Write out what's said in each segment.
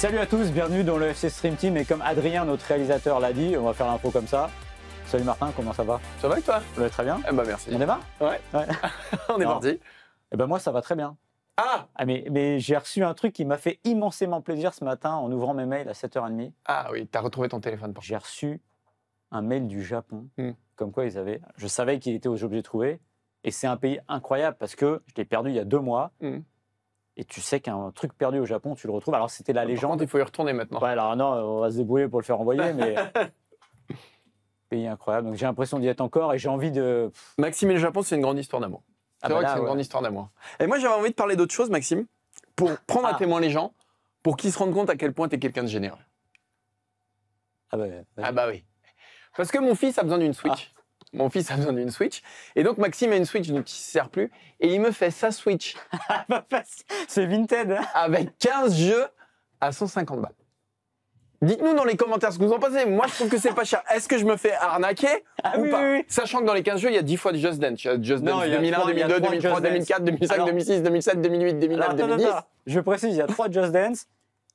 Salut à tous, bienvenue dans le FC Stream Team. Et comme Adrien, notre réalisateur, l'a dit, on va faire l'info comme ça. Salut Martin, comment ça va? Ça va et toi? Très bien. Eh ben merci. On démarre? Ouais. On est parti. Eh ben moi, ça va très bien. Ah, mais j'ai reçu un truc qui m'a fait immensément plaisir ce matin en ouvrant mes mails à 7h30. Ah oui, t'as retrouvé ton téléphone. J'ai reçu un mail du Japon, Hmm. comme quoi ils avaient... Je savais qu'il était aux objets trouvés. Et c'est un pays incroyable parce que je l'ai perdu il y a 2 mois. Hmm. Et tu sais qu'un truc perdu au Japon, tu le retrouves. Alors c'était la Par légende. contre, il faut y retourner maintenant. Ouais, alors non, on va se débrouiller pour le faire envoyer, mais... Pays incroyable. Donc j'ai l'impression d'y être encore et j'ai envie de... Maxime et le Japon, c'est une grande histoire d'amour. C'est vrai que c'est une grande histoire d'amour. Et moi, j'avais envie de parler d'autre chose, Maxime, pour prendre à témoin les gens, pour qu'ils se rendent compte à quel point t'es quelqu'un de généreux. Ah bah, Ah bah oui. Parce que mon fils a besoin d'une Switch. Mon fils a besoin d'une Switch. Et donc, Maxime a une Switch dont il ne se sert plus. Et il me fait sa Switch c'est Vinted. Hein. avec 15 jeux à 150 balles. Dites-nous dans les commentaires ce que vous en pensez. Moi, je trouve que c'est pas cher. Est-ce que je me fais arnaquer ou oui, pas? oui. Sachant que dans les 15 jeux, il y a 10 fois du Just Dance. Il y a Just Dance Non, il y a 2001, trois- il y a 2002, trois 2003, Just Dance. 2004, 2005, Alors- 2006, 2007, 2008, 2009, Alors, attends, 2010. attends. Je précise, il y a 3 Just Dance.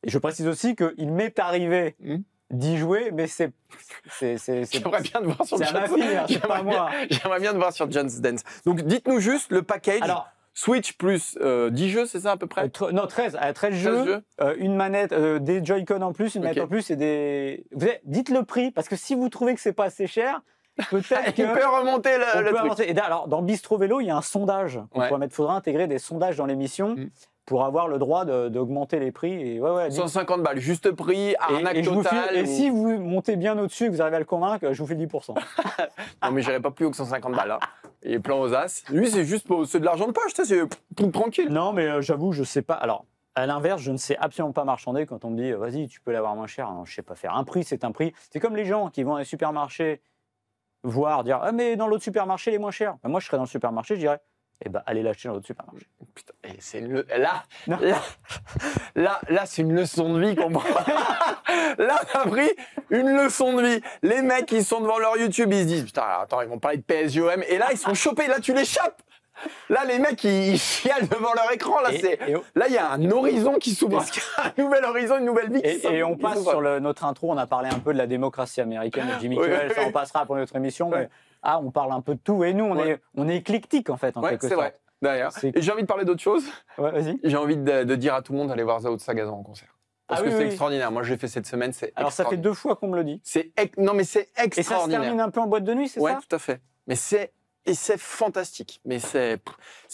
Et je précise aussi qu'il m'est arrivé d'y jouer, mais c'est J'aimerais bien te voir sur c'est à ma fille, hein, c'est pas à moi. J'aimerais bien te voir sur Just Dance. Donc, dites-nous juste le package. Alors, Switch plus 10 jeux, c'est ça à peu près? non, 13 jeux, jeux. une manette, des Joy-Con en plus, une manette Ok. en plus et des... Dites le prix, parce que si vous trouvez que c'est pas assez cher, peut-être Il que... peut remonter on le peut truc. avancer. Et alors, dans Bistro Vélo, il y a un sondage. Ouais. Il faudra intégrer des sondages dans l'émission pour avoir le droit d'augmenter les prix. Et ouais, 150 balles, juste prix, arnaque et je vous totale. et si vous montez bien au-dessus et que vous arrivez à le convaincre, je vous fais 10%. Non, mais j'irai pas plus haut que 150 balles. Hein. Il est plein aux as. Lui, c'est juste c'est de l'argent de poche, c'est tout tranquille. Non, mais j'avoue, je sais pas. Alors, à l'inverse, je ne sais absolument pas marchander quand on me dit vas-y, tu peux l'avoir moins cher. Non, je sais pas faire. Un prix, c'est un prix. C'est comme les gens qui vont dans les supermarchés dire ah, mais dans l'autre supermarché, il est moins cher. Ben, moi, je serais dans le supermarché, je dirais eh ben, allez l'acheter dans l'autre supermarché. Putain, et c'est là, Non. là, c'est une leçon de vie qu'on prend. Là, on a pris une leçon de vie. Les mecs, ils sont devant leur YouTube, ils se disent putain, attends, ils vont parler de PSGOM. Et là, ils sont chopés. Là, tu les chopes. Là, les mecs, ils chialent devant leur écran. Là, là, il y a un horizon qui s'ouvre. Un nouvel horizon, une nouvelle vie. Et on passe sur notre intro. On a parlé un peu de la démocratie américaine de Jimmy Kimmel. Ça, on passera pour notre émission. Mais, on parle un peu de tout. Et nous, on est éclectique, en fait, en quelque sorte. C'est vrai. D'ailleurs. Et j'ai envie de parler d'autre chose. Ouais, vas-y. J'ai envie de dire à tout le monde d'aller voir Zao de Sagazan en concert. Parce que c'est extraordinaire. Moi, je l'ai fait cette semaine. Alors, ça fait 2 fois qu'on me le dit. Non, mais c'est extraordinaire. Et ça se termine un peu en boîte de nuit, c'est ça? Ouais, tout à fait. Mais c'est fantastique. Mais c'est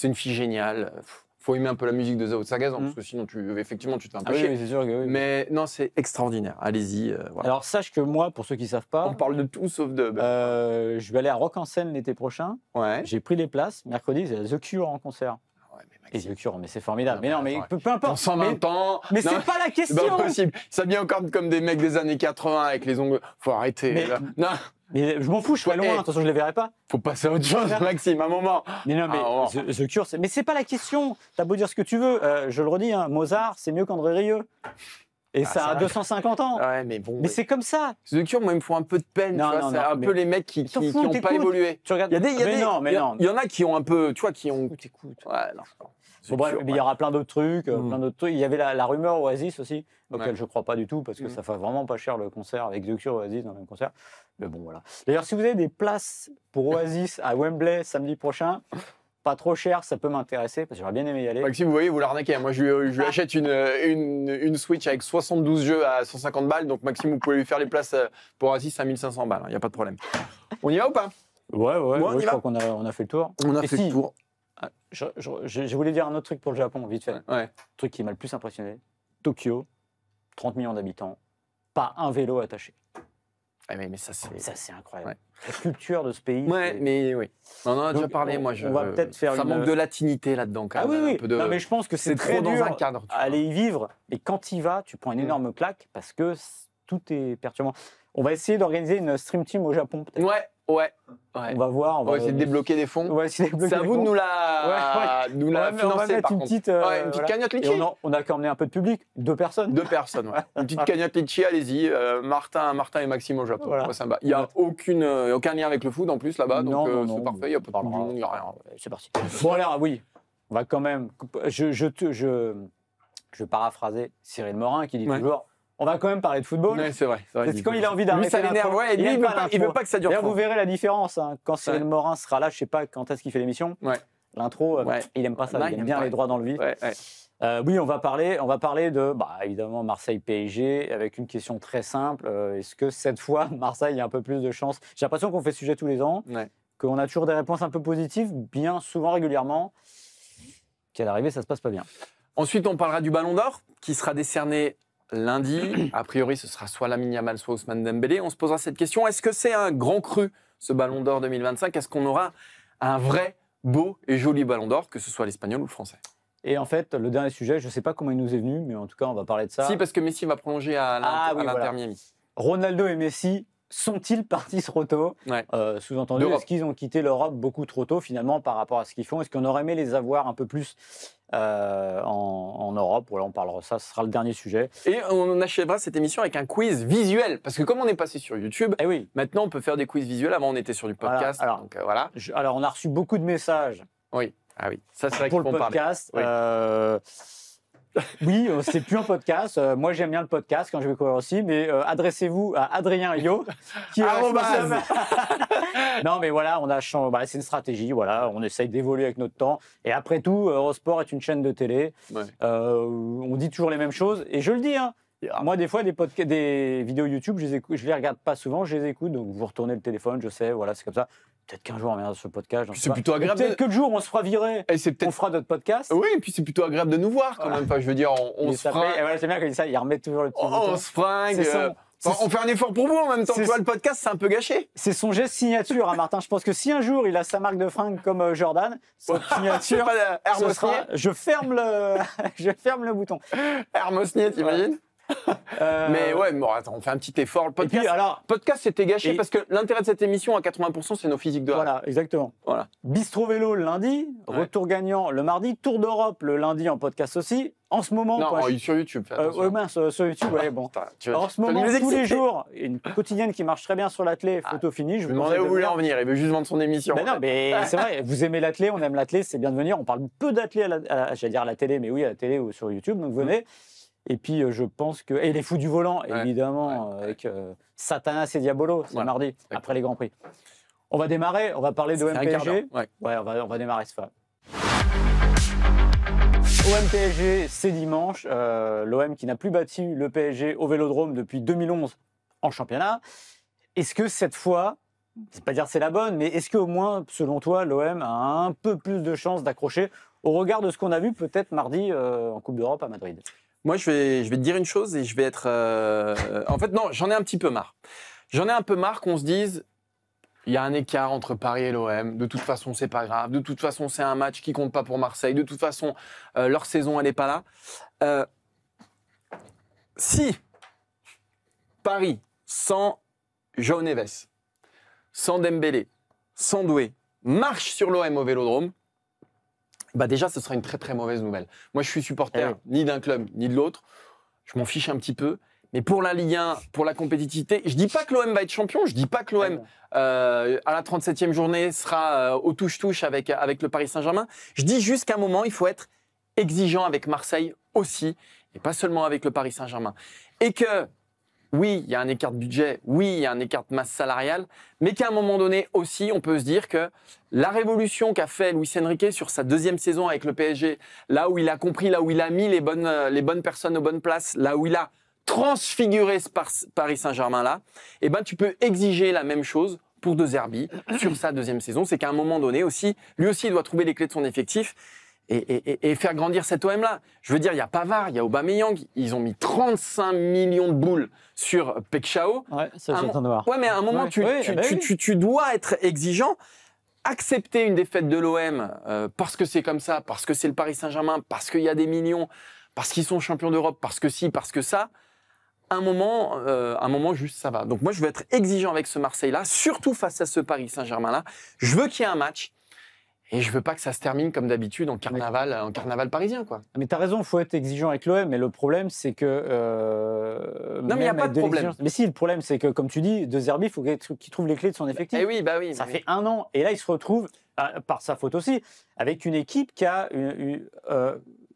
une fille géniale. Faut aimer un peu la musique de Zao de Sagazan, parce que sinon, effectivement, tu te fais un peu chier. Oui, c'est sûr que oui. Mais non, c'est extraordinaire. Allez-y. Voilà. Alors, sache que moi, pour ceux qui ne savent pas, on parle de tout sauf de... je vais aller à Rock en Seine l'été prochain. Ouais. J'ai pris les places. Mercredi, c'est The Cure en concert. Ouais, et The Cure, mais c'est formidable. Mais non, mais peu importe. En 120 ans. Mais c'est pas la question. C'est pas possible. Ça vient encore comme des mecs des années 80 avec les ongles. Faut arrêter. Mais, là. Non. Mais je m'en fous, je serai loin. De toute façon, je les verrai pas. Faut passer à autre chose, Maxime, un moment. Mais non, mais The Cure, mais c'est pas la question. T'as beau dire ce que tu veux. Je le redis, hein, Mozart, c'est mieux qu'André Rieu. Et ça a 250 ans. Ouais, mais bon. Mais c'est comme ça. The Cure, moi, il me faut un peu de peine. C'est un peu les mecs qui n'ont pas évolué. Tu regardes. Il y en a qui ont un peu, tu vois, qui ont. Écoute. Ouais, non. Bon, bref, mais il y aura plein d'autres trucs, Il y avait la rumeur Oasis aussi, auquel je crois pas du tout, parce que ça fait vraiment pas cher le concert avec The Cure et Oasis dans le même concert. Mais bon, voilà. D'ailleurs, si vous avez des places pour Oasis à Wembley samedi prochain, pas trop cher, ça peut m'intéresser, parce que j'aurais bien aimé y aller. Maxime, vous voyez, vous l'arnaquez. Moi, je lui achète une Switch avec 72 jeux à 150 balles, donc Maxime, vous pouvez lui faire les places pour Oasis à 1500 balles, il n'y a pas de problème. On y va ou pas? Ouais, je crois qu'on a fait le tour. On a fait le tour. Je voulais dire un autre truc pour le Japon, vite fait. Ouais. Le truc qui m'a le plus impressionné. Tokyo, 30 millions d'habitants, pas un vélo attaché. Ouais, mais ça, c'est incroyable. Ouais. La culture de ce pays. Ouais, mais oui. On en a déjà parlé, moi. On va peut-être faire ça manque de latinité là-dedans, quand même. Oui. Non, mais je pense que c'est très trop dur dans un cadre. aller y vivre. Et quand tu y vas, tu prends une énorme claque parce que tout est perturbant. On va essayer d'organiser une stream team au Japon, peut-être. Ouais. On va voir. On va essayer de débloquer des fonds. C'est à vous de nous la financer, on va mettre une petite cagnotte litchi. On a qu'à emmener un peu de public. 2 personnes. 2 personnes, ouais. Une petite cagnotte litchi, allez-y. Martin et Maxime au Japon. Voilà. Ouais, sympa. Il n'y a aucun lien avec le foot en plus là-bas, donc c'est parfait. Il n'y a pas de monde, il n'y a rien. C'est parti. Bon, alors, oui. On va quand même. je vais paraphraser Cyril Morin qui dit Ouais. toujours on va quand même parler de football. Ouais, c'est vrai. C'est quand il a envie d'arrêter Lui, ça l'énerve. l'intro, Ouais, et lui, il veut pas que ça dure D'ailleurs, trop. vous verrez la différence. Hein. Quand Cyril Ouais. Morin sera là, je sais pas quand est-ce qu'il fait l'émission. Ouais. L'intro, Ouais. il aime pas ça. Non, il aime bien pas. les droits dans le vif. Ouais, ouais. Oui, on va parler de, évidemment, Marseille-PSG avec une question très simple. Est-ce que cette fois, Marseille a un peu plus de chance? J'ai l'impression qu'on fait ce sujet tous les ans, Ouais. qu'on a toujours des réponses un peu positives, bien souvent, régulièrement. Qu'à l'arrivée, ça se passe pas bien. Ensuite, on parlera du Ballon d'Or qui sera décerné lundi. A priori, ce sera soit Lamine Yamal, soit Ousmane Dembélé. On se posera cette question. Est-ce que c'est un grand cru, ce Ballon d'Or 2025? Est-ce qu'on aura un vrai, beau et joli Ballon d'Or, que ce soit l'espagnol ou le français? Et en fait, le dernier sujet, je ne sais pas comment il nous est venu, mais en tout cas, on va parler de ça. Si, parce que Messi va prolonger à l'Inter voilà. Miami. Ronaldo et Messi sont-ils partis trop tôt? Ouais. Sous-entendu, D'Europe. est-ce qu'ils ont quitté l'Europe beaucoup trop tôt finalement par rapport à ce qu'ils font? Est-ce qu'on aurait aimé les avoir un peu plus en Europe? Voilà, on parlera de ça, ce sera le dernier sujet. Et on achèvera cette émission avec un quiz visuel. Parce que comme on est passé sur YouTube, Eh oui, maintenant on peut faire des quiz visuels. Avant, on était sur du podcast. Voilà, alors. Donc voilà. alors on a reçu beaucoup de messages Oui. Ah oui. Ça, c'est vrai pour qu'il le faut en parler. podcast. Oui. Oui, c'est plus un podcast. Moi, j'aime bien le podcast quand je vais courir aussi, mais adressez-vous à Adrien Yo, qui est Arrobase. responsable. Non, mais voilà, on a changé. C'est une stratégie. Voilà, on essaye d'évoluer avec notre temps. Et après tout, Eurosport est une chaîne de télé. Ouais. On dit toujours les mêmes choses. Et je le dis, hein. Moi, des fois, des vidéos YouTube, je les regarde pas souvent, je les écoute. Donc, vous retournez le téléphone, je sais. Voilà, c'est comme ça. Peut-être qu'un jour, on reviendra sur ce podcast. C'est plutôt agréable. Peut-être que le jour, on se fera virer. Et c'est On peut-être. fera notre podcast. Oui, et puis c'est plutôt agréable de nous voir quand même. Enfin, je veux dire, on Il se s'appelle- fringue. et voilà, c'est bien quand il dit ça, il remet toujours le petit bouton. On se fringue. C'est son- Enfin, on fait un effort pour vous en même temps. C'est- Tu vois, le podcast, c'est un peu gâché. C'est son geste signature, hein, Martin. Je pense que si un jour il a sa marque de fringues comme Jordan, sa C'est signature, pas de ce sera, Hermosnier. je ferme le bouton. Hermosnier, t'imagines? Mais ouais, bon, attends, on fait un petit effort. Le Et puis podcast, alors, podcast c'était gâché Et- parce que l'intérêt de cette émission à 80%, c'est nos physiques de rêve. voilà, exactement. Voilà. Bistro Vélo le lundi, Ouais. retour gagnant le mardi, Tour d'Europe le lundi en podcast aussi. En ce moment, Non, quoi, sur YouTube. Fais attention. ouais, mince, sur YouTube, ouais, bon. Putain, tu vas- En ce tu vas moment, nous tous les exciter. jours, une quotidienne qui marche très bien sur l'athlé, photo finie. Je me demandais où vous voulez en venir. Il veut juste vendre son émission. Ben non, mais c'est vrai, vous aimez l'athlé, on aime l'athlé, c'est bien de venir. On parle peu d'athlé j'allais dire à la télé, mais oui, à la télé ou sur YouTube, donc venez. Et puis, je pense que. Et les fous du volant, Ouais, évidemment, ouais. avec Satanas et Diabolo, c'est Voilà. mardi, après les Grands Prix. On va démarrer, on va parler de C'est un quart OM-PSG. d'heure. Ouais. Ouais, on va démarrer ce phase. OM-PSG, c'est dimanche. L'OM qui n'a plus battu le PSG au Vélodrome depuis 2011 en championnat. Est-ce que cette fois, c'est pas dire c'est la bonne, mais est-ce qu'au moins, selon toi, l'OM a un peu plus de chances d'accrocher au regard de ce qu'on a vu peut-être mardi en Coupe d'Europe à Madrid? Moi, je vais te dire une chose et je vais être. En fait, non, j'en ai un petit peu marre. J'en ai un peu marre qu'on se dise il y a un écart entre Paris et l'OM. De toute façon, c'est pas grave. De toute façon, c'est un match qui compte pas pour Marseille. De toute façon, leur saison, elle n'est pas là. Si Paris, sans João Neves, sans Dembélé, sans Doué, marche sur l'OM au Vélodrome, bah déjà, ce sera une très très mauvaise nouvelle. Moi, je suis supporter Eh oui. ni d'un club ni de l'autre. Je m'en fiche un petit peu. Mais pour la Ligue 1, pour la compétitivité, je dis pas que l'OM va être champion. Je dis pas que l'OM, à la 37e journée, sera au touche-touche avec le Paris Saint-Germain. Je dis juste qu'à un moment, il faut être exigeant avec Marseille aussi, et pas seulement avec le Paris Saint-Germain. Et que, oui, il y a un écart de budget, oui, il y a un écart de masse salariale, mais qu'à un moment donné aussi, on peut se dire que la révolution qu'a fait Luis Enrique sur sa deuxième saison avec le PSG, là où il a compris, là où il a mis les bonnes personnes aux bonnes places, là où il a transfiguré ce Paris Saint-Germain-là, eh ben, tu peux exiger la même chose pour De Zerbi sur sa deuxième saison. C'est qu'à un moment donné aussi, lui aussi, il doit trouver les clés de son effectif et faire grandir cet OM-là. Je veux dire, il y a Pavard, il y a Aubameyang, ils ont mis 35 millions de boules sur Pekchao. Ouais, ça, Un j'attends de voir. Ouais, mais à un moment, Ouais. tu, Oui, tu- bah tu- oui. tu- tu dois être exigeant. Accepter une défaite de l'OM parce que c'est comme ça, parce que c'est le Paris Saint-Germain, parce qu'il y a des millions, parce qu'ils sont champions d'Europe, parce que si, parce que ça, un moment juste ça va. Donc moi, je veux être exigeant avec ce Marseille-là, surtout face à ce Paris Saint-Germain-là. Je veux qu'il y ait un match et je veux pas que ça se termine comme d'habitude en carnaval parisien, quoi. Mais tu as raison, il faut être exigeant avec l'OM, mais le problème, c'est que. Non, mais il n'y a même pas avec de problème. l'exigence- Mais si, le problème, c'est que, comme tu dis, De Zerbi, il faut qu'il trouve les clés de son effectif. Eh oui, bah oui. Ça mais- fait 1 an. Et là, il se retrouve, par sa faute aussi, avec une équipe qui a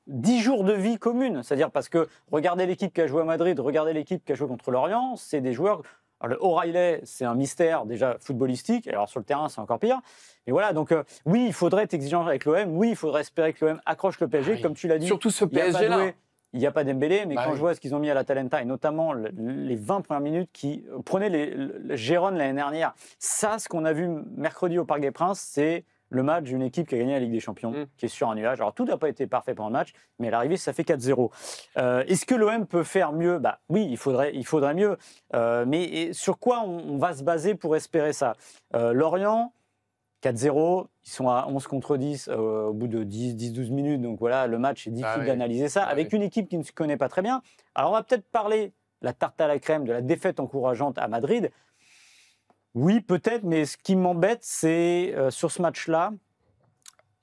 10 jours de vie commune. C'est-à-dire parce que regardez l'équipe qui a joué à Madrid, regardez l'équipe qui a joué contre l'Orient, c'est des joueurs... Alors, le O'Reilly, c'est un mystère déjà footballistique, et alors sur le terrain, c'est encore pire. Et voilà, donc oui, il faudrait être exigeant avec l'OM, oui, il faudrait espérer que l'OM accroche le PSG, comme tu l'as dit. Surtout ce PSG-là. Il n'y a pas Dembélé, mais quand je vois ce qu'ils ont mis à l'Atalanta, et notamment les 20 premières minutes qui prenaient le Gérone l'année dernière, ça, ce qu'on a vu mercredi au Parc des Princes, c'est le match d'une équipe qui a gagné la Ligue des Champions, qui est sur un nuage. Alors tout n'a pas été parfait pendant le match, mais à l'arrivée, ça fait 4-0. Est-ce que l'OM peut faire mieux ? Oui, il faudrait mieux. Mais sur quoi on va se baser pour espérer ça ? Lorient, 4-0, ils sont à 11 contre 10 au bout de 10-12 minutes. Donc voilà, le match est difficile d'analyser ça. Avec une équipe qui ne se connaît pas très bien. Alors on va peut-être parler, la tarte à la crème, de la défaite encourageante à Madrid. Oui, peut-être, mais ce qui m'embête, c'est sur ce match-là,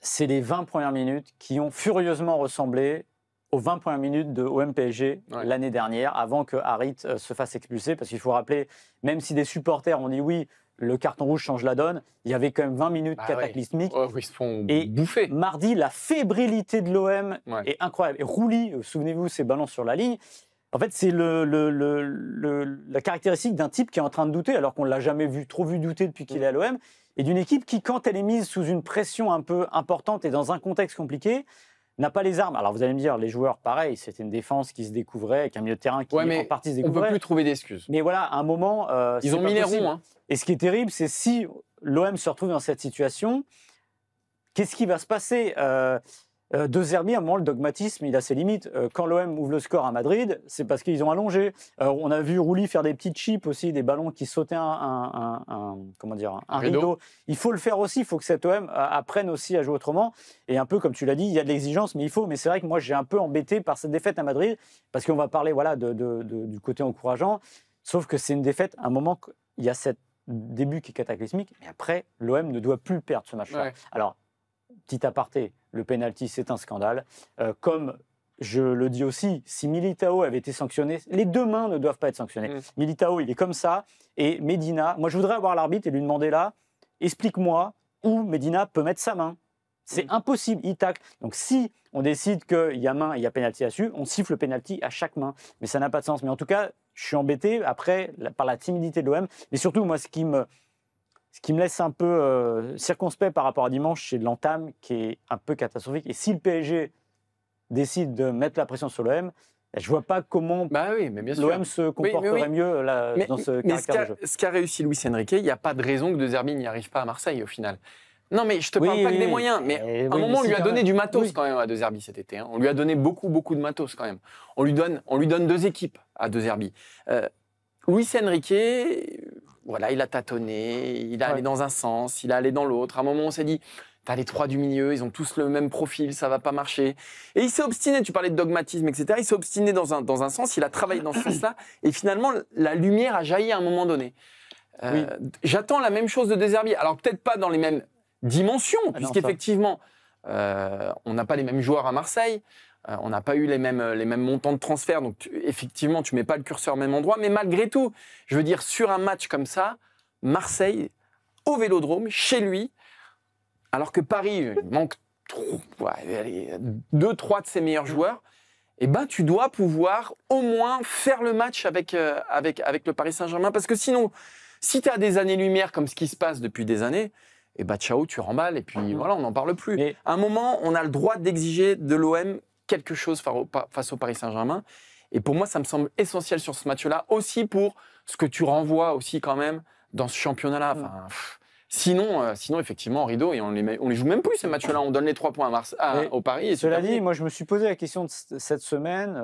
c'est les 20 premières minutes qui ont furieusement ressemblé aux 20 premières minutes de OM-PSG l'année dernière, avant que Harit se fasse expulser. Parce qu'il faut rappeler, même si des supporters ont dit oui, le carton rouge change la donne, il y avait quand même 20 minutes cataclysmiques. Ils se font bouffer. Mardi, la fébrilité de l'OM est incroyable. Et Rouli, souvenez-vous, ses ballons sur la ligne. En fait, c'est la caractéristique d'un type qui est en train de douter, alors qu'on ne l'a jamais trop vu douter depuis qu'il est à l'OM, et d'une équipe qui, quand elle est mise sous une pression un peu importante et dans un contexte compliqué, n'a pas les armes. Alors vous allez me dire, les joueurs, pareil, c'était une défense qui se découvrait, avec un milieu de terrain qui en partie se découvrait. On ne peut plus trouver d'excuses. Mais voilà, à un moment... ils ont mis les ronds. Hein. Et ce qui est terrible, c'est si l'OM se retrouve dans cette situation, qu'est-ce qui va se passer De Zerbi, à un moment, le dogmatisme, il a ses limites. Quand l'OM ouvre le score à Madrid, c'est parce qu'ils ont allongé. On a vu Rouli faire des petites chips aussi, des ballons qui sautaient un rideau. Il faut le faire aussi, il faut que cet OM apprenne aussi à jouer autrement. Et un peu, comme tu l'as dit, il y a de l'exigence, mais il faut. Mais c'est vrai que moi, j'ai un peu embêté par cette défaite à Madrid, parce qu'on va parler du côté encourageant. Sauf que c'est une défaite, à un moment, il y a cet début qui est cataclysmique, mais après, l'OM ne doit plus perdre ce match-là. Ouais. Alors, petit aparté, le penalty, c'est un scandale. Comme je le dis aussi, si Militao avait été sanctionné, les deux mains ne doivent pas être sanctionnées. Militao, il est comme ça. Et Medina, moi, je voudrais avoir l'arbitre et lui demander là, explique-moi où Medina peut mettre sa main. C'est impossible, il tacle. Donc, si on décide qu'il y a main et il y a pénalty dessus, on siffle le pénalty à chaque main. Mais ça n'a pas de sens. Mais en tout cas, je suis embêté après par la timidité de l'OM. Mais surtout, moi, ce qui me laisse un peu circonspect par rapport à dimanche, c'est l'entame qui est un peu catastrophique. Et si le PSG décide de mettre la pression sur l'OM, je ne vois pas comment l'OM se comporterait mieux dans ce caractère de jeu. Ce qu'a réussi Luis Enrique, il n'y a pas de raison que De Zerbi n'y arrive pas à Marseille au final. Non, mais je te parle pas que des moyens. Mais à un moment, on lui a donné du matos quand même à De Zerbi cet été. Hein. On lui a donné beaucoup de matos quand même. On lui donne deux équipes à De Zerbi. Luis Enrique, voilà, il a tâtonné, il a allé dans un sens, il a allé dans l'autre. À un moment, on s'est dit, t'as les trois du milieu, ils ont tous le même profil, ça va pas marcher. Et il s'est obstiné, tu parlais de dogmatisme, etc. Il s'est obstiné dans un sens, il a travaillé dans ce sens-là. Et finalement, la lumière a jailli à un moment donné. J'attends la même chose de De Zerbi. Alors peut-être pas dans les mêmes dimensions, puisqu'effectivement, on n'a pas les mêmes joueurs à Marseille. On n'a pas eu les mêmes montants de transfert, donc effectivement, tu ne mets pas le curseur au même endroit. Mais malgré tout, je veux dire, sur un match comme ça, Marseille, au Vélodrome, chez lui, alors que Paris, il manque 2-3 de ses meilleurs joueurs, eh ben, tu dois pouvoir au moins faire le match avec le Paris Saint-Germain. Parce que sinon, si tu as des années-lumière comme ce qui se passe depuis des années, eh ben, ciao, tu remballes et puis voilà, on n'en parle plus. Mais à un moment, on a le droit d'exiger de l'OM quelque chose face au Paris Saint-Germain. Et pour moi, ça me semble essentiel sur ce match-là, aussi pour ce que tu renvoies aussi quand même dans ce championnat-là. Enfin, sinon, effectivement, rideau, et on les joue même plus ces matchs-là. On donne les 3 points au Paris. Et cela dit, moi, je me suis posé la question de cette semaine,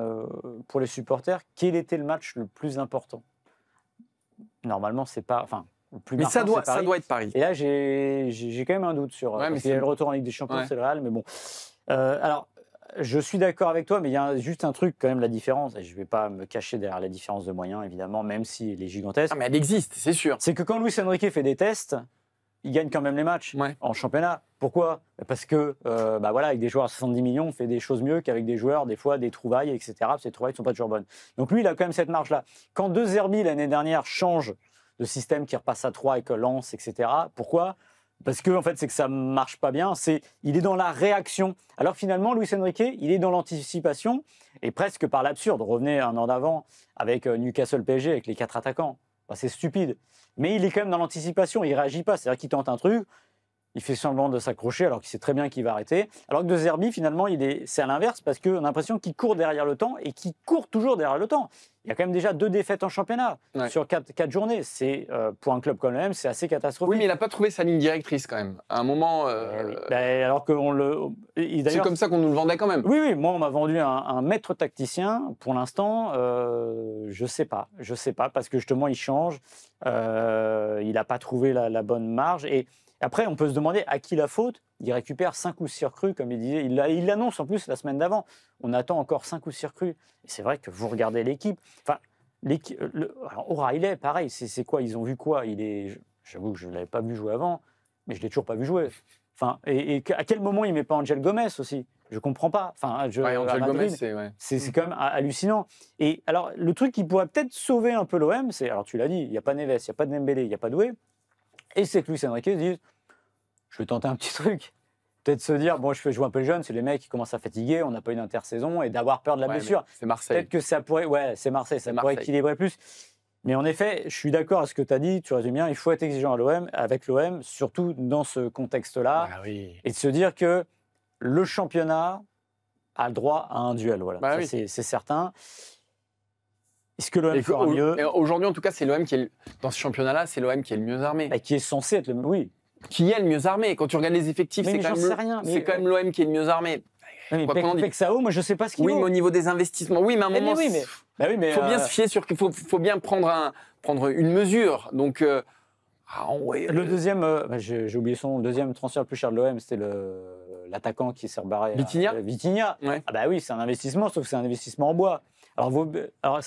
pour les supporters, quel était le match le plus important ? Normalement, c'est pas... Enfin, le plus mais marquant, ça doit être Paris. Et là, j'ai quand même un doute sur... parce qu'il y a le retour en Ligue des Champions, c'est le Real, mais bon. Alors, je suis d'accord avec toi, mais il y a juste un truc, quand même, la différence, et je ne vais pas me cacher derrière la différence de moyens, évidemment, même si elle est gigantesque. Ah, mais elle existe, c'est sûr. C'est que quand Luis Enrique fait des tests, il gagne quand même les matchs en championnat. Pourquoi ? Parce que, voilà, avec des joueurs à 70 millions, on fait des choses mieux qu'avec des joueurs, des fois, des trouvailles, etc. Ces trouvailles ne sont pas toujours bonnes. Donc lui, il a quand même cette marge-là. Quand De Zerbi, l'année dernière, change de système qui repasse à 3 avec Lens, etc. Pourquoi ? Parce que en fait, c'est que ça marche pas bien. Il est dans la réaction. Alors finalement, Luis Enrique, il est dans l'anticipation et presque par l'absurde. Revenez un an d'avant avec Newcastle PSG avec les 4 attaquants. Bah, c'est stupide. Mais il est quand même dans l'anticipation. Il réagit pas. C'est-à-dire qu'il tente un truc, il fait semblant de s'accrocher alors qu'il sait très bien qu'il va arrêter. Alors que De Zerbi, finalement, c'est à l'inverse parce qu'on a l'impression qu'il court derrière le temps et qu'il court toujours derrière le temps. Il y a quand même déjà 2 défaites en championnat sur 4 journées. C'est, pour un club comme l'OM, c'est assez catastrophique. Oui, mais il n'a pas trouvé sa ligne directrice quand même. À un moment. Oui. Alors c'est comme ça qu'on nous le vendait quand même. Oui, moi, on m'a vendu un maître tacticien. Pour l'instant, je sais pas. Je sais pas parce que justement, il change. Il n'a pas trouvé la bonne marge. Et après, on peut se demander à qui la faute. Il récupère 5 ou 6 recrues, comme il disait. Il l'annonce en plus la semaine d'avant. On attend encore 5 ou 6 recrues. Et c'est vrai que vous regardez l'équipe. Enfin, alors O'Reilly, pareil. C'est quoi? Ils ont vu quoi? J'avoue que je ne l'avais pas vu jouer avant, mais je ne l'ai toujours pas vu jouer. Enfin, et à quel moment il ne met pas Angel Gomez aussi? Je ne comprends pas. Enfin, Angel Gomez, c'est quand même hallucinant. Et alors, le truc qui pourrait peut-être sauver un peu l'OM, c'est, alors tu l'as dit, il n'y a pas Neves, il n'y a pas Dembélé, il n'y a pas Doué. Et c'est que Luis Enrique se dit, je vais tenter un petit truc. Peut-être se dire, bon, je fais jouer un peu les jeunes, c'est les mecs qui commencent à fatiguer, on n'a pas une intersaison, et d'avoir peur de la blessure. C'est Marseille. Peut-être que ça pourrait, c'est Marseille, ça pourrait équilibrer plus. Mais en effet, je suis d'accord à ce que tu as dit, tu résumes bien, il faut être exigeant avec l'OM, surtout dans ce contexte-là, et de se dire que le championnat a le droit à un duel. Voilà. C'est certain. Est-ce que l'OM fera mieux? Aujourd'hui, en tout cas, c'est l'OM qui est, dans ce championnat-là, c'est l'OM qui est le mieux armé. Qui est censé être oui. Qui est le mieux armé? Quand tu regardes les effectifs, c'est quand même l'OM qui est le mieux armé. Mais Pexao, moi je sais pas ce qu'il vaut. Oui, mais au niveau des investissements, oui, mais à un moment, il faut bien se fier sur qu'il faut bien prendre une mesure. Donc, le deuxième, j'ai oublié son nom, le deuxième transfert le plus cher de l'OM, c'était l'attaquant qui s'est rebarré. Vitinha. Ouais. Ah bah oui, c'est un investissement, sauf que c'est un investissement en bois.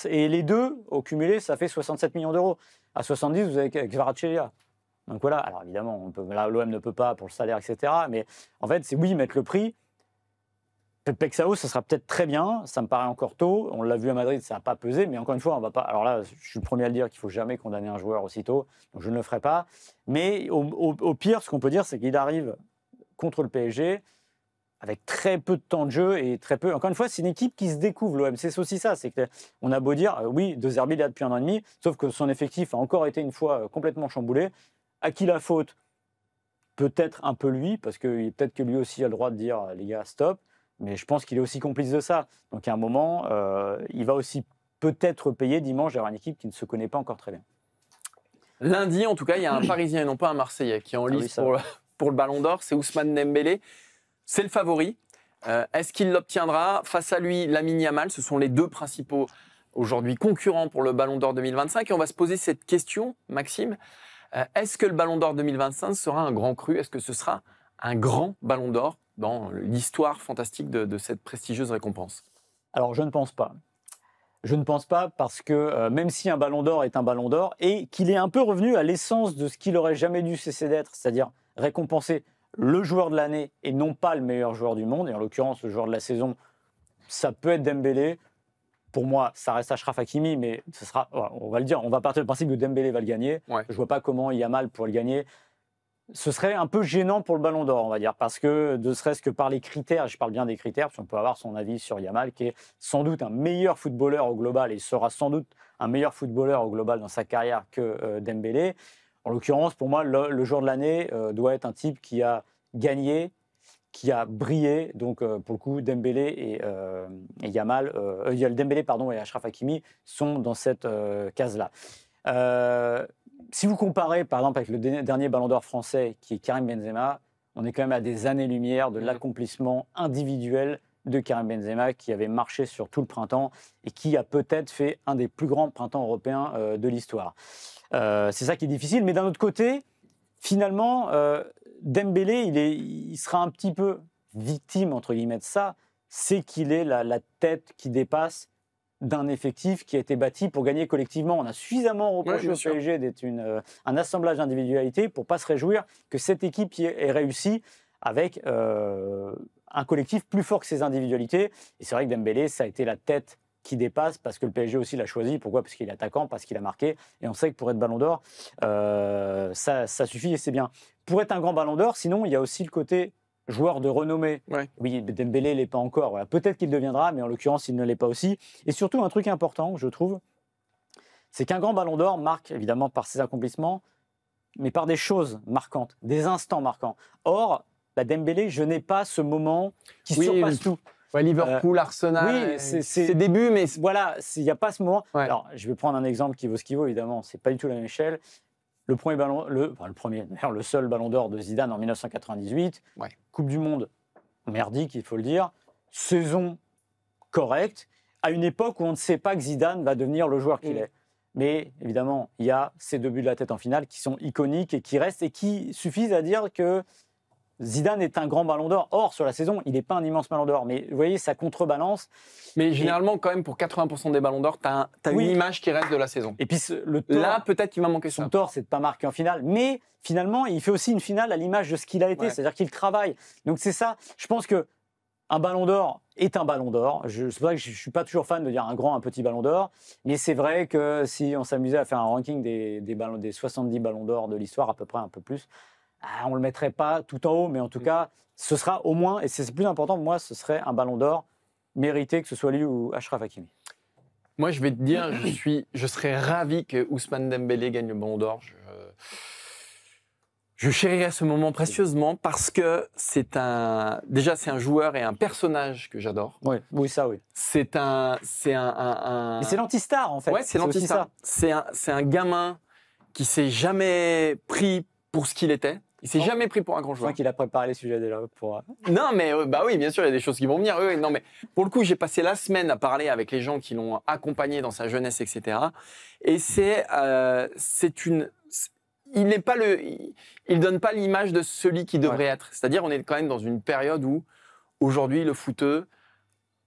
Et les deux, au cumulé, ça fait 67 millions d'euros. À 70, vous avez Kvaratskhelia. Donc voilà, alors évidemment, l'OM ne peut pas pour le salaire, etc. Mais en fait, c'est mettre le prix. Pexao, ça sera peut-être très bien, ça me paraît encore tôt. On l'a vu à Madrid, ça n'a pas pesé, mais encore une fois, on va pas. Alors là, je suis le premier à le dire qu'il ne faut jamais condamner un joueur aussitôt, donc je ne le ferai pas. Mais au pire, ce qu'on peut dire, c'est qu'il arrive contre le PSG avec très peu de temps de jeu et très peu. Encore une fois, c'est une équipe qui se découvre, l'OM. C'est aussi ça, c'est qu'on a beau dire, oui, De Zerbi là depuis 1 an et demi, sauf que son effectif a encore été une fois complètement chamboulé. À qui la faute? Peut-être un peu lui, parce que peut-être que lui aussi a le droit de dire, les gars, stop. Mais je pense qu'il est aussi complice de ça. Donc à un moment, il va aussi peut-être payer dimanche d'avoir une équipe qui ne se connaît pas encore très bien. Lundi, en tout cas, il y a un Parisien et non pas un Marseillais qui est en lice pour le Ballon d'Or. C'est Ousmane Dembélé. C'est le favori. Est-ce qu'il l'obtiendra? Face à lui, Lamine Yamal. Ce sont les 2 principaux aujourd'hui concurrents pour le Ballon d'Or 2025. Et on va se poser cette question, Maxime. Est-ce que le Ballon d'Or 2025 sera un grand cru? Est-ce que ce sera un grand Ballon d'Or dans l'histoire fantastique de cette prestigieuse récompense? Alors, je ne pense pas. Je ne pense pas parce que même si un Ballon d'Or est un Ballon d'Or et qu'il est un peu revenu à l'essence de ce qu'il aurait jamais dû cesser d'être, c'est-à-dire récompenser le joueur de l'année et non pas le meilleur joueur du monde, et en l'occurrence le joueur de la saison, ça peut être Dembélé. Pour moi, ça reste Achraf Hakimi, mais ce sera, on va le dire, on va partir du principe que Dembélé va le gagner. Ouais. Je ne vois pas comment Yamal pourrait le gagner. Ce serait un peu gênant pour le Ballon d'Or, on va dire, parce que ne serait-ce que par les critères, je parle bien des critères, parce qu'on peut avoir son avis sur Yamal, qui est sans doute un meilleur footballeur au global, et sera sans doute un meilleur footballeur au global dans sa carrière que Dembélé. En l'occurrence, pour moi, le joueur de l'année doit être un type qui a gagné, qui a brillé. Donc, pour le coup, Dembélé et Yamal, Dembélé pardon, et Achraf Hakimi sont dans cette case-là. Si vous comparez, par exemple, avec le dernier Ballon d'Or français, qui est Karim Benzema, on est quand même à des années-lumière de l'accomplissement individuel de Karim Benzema, qui avait marché sur tout le printemps et qui a peut-être fait un des plus grands printemps européens de l'histoire. C'est ça qui est difficile. Mais d'un autre côté, finalement, Dembélé, il sera un petit peu victime, entre guillemets, de ça. C'est qu'il est la tête qui dépasse d'un effectif qui a été bâti pour gagner collectivement. On a suffisamment reproché au PSG d'être un assemblage d'individualités pour ne pas se réjouir que cette équipe ait réussi avec un collectif plus fort que ses individualités. Et c'est vrai que Dembélé, ça a été la tête qui dépasse parce que le PSG aussi l'a choisi. Pourquoi? Parce qu'il est attaquant, parce qu'il a marqué. Et on sait que pour être Ballon d'Or, ça suffit et c'est bien. pour être un grand ballon d'or, sinon, il y a aussi le côté joueur de renommée. Ouais. Oui, Dembélé ne l'est pas encore. Voilà. Peut-être qu'il deviendra, mais en l'occurrence, il ne l'est pas aussi. Et surtout, un truc important, je trouve, c'est qu'un grand ballon d'or marque, évidemment, par ses accomplissements, mais par des choses marquantes, des instants marquants. Or, Dembélé, je n'ai pas ce moment qui surpasse tout. Ouais, Liverpool, Arsenal, oui, c'est début, mais voilà, il n'y a pas ce moment. Ouais. Alors, je vais prendre un exemple qui vaut ce qu'il vaut, évidemment, c'est pas du tout la même échelle. Le seul ballon d'or de Zidane en 1998, ouais. Coupe du Monde merdique, il faut le dire, saison correcte, à une époque où on ne sait pas que Zidane va devenir le joueur qu'il est. Mais évidemment, il y a ces 2 buts de la tête en finale qui sont iconiques et qui restent et qui suffisent à dire que Zidane est un grand ballon d'or. Or, sur la saison, il n'est pas un immense ballon d'or. Mais vous voyez, ça contrebalance. Mais généralement, quand même, pour 80% des ballons d'or, tu as une image qui reste de la saison. Et puis, le tort, là, peut-être qu'il va manquer ça. Son tort, c'est de ne pas marquer en finale. Mais finalement, il fait aussi une finale à l'image de ce qu'il a été. C'est-à-dire qu'il travaille. Donc, c'est ça. Je pense qu'un ballon d'or est un ballon d'or. C'est pour ça que je ne suis pas toujours fan de dire un grand, un petit ballon d'or. Mais c'est vrai que si on s'amusait à faire un ranking des 70 ballons d'or de l'histoire, à peu près un peu plus, on ne le mettrait pas tout en haut, mais en tout cas, ce sera au moins, et c'est plus important pour moi, ce serait un ballon d'or mérité, que ce soit lui ou Achraf Hakimi. Moi, je vais te dire, je serais ravi que Ousmane Dembélé gagne le ballon d'or. Je chérirais ce moment précieusement parce que déjà c'est un joueur et un personnage que j'adore. Oui, ça, oui. C'est un. Mais c'est l'anti-star, en fait. Ouais, c'est l'anti-star. C'est un gamin qui s'est jamais pris pour ce qu'il était. Il s'est jamais pris pour un grand joueur. Je crois qu'il a préparé les sujets déjà pour. Non, mais bah oui, bien sûr, il y a des choses qui vont venir. Oui, non, mais pour le coup, j'ai passé la semaine à parler avec les gens qui l'ont accompagné dans sa jeunesse, etc. Et il donne pas l'image de celui qui devrait être. C'est-à-dire, on est quand même dans une période où aujourd'hui le footeux,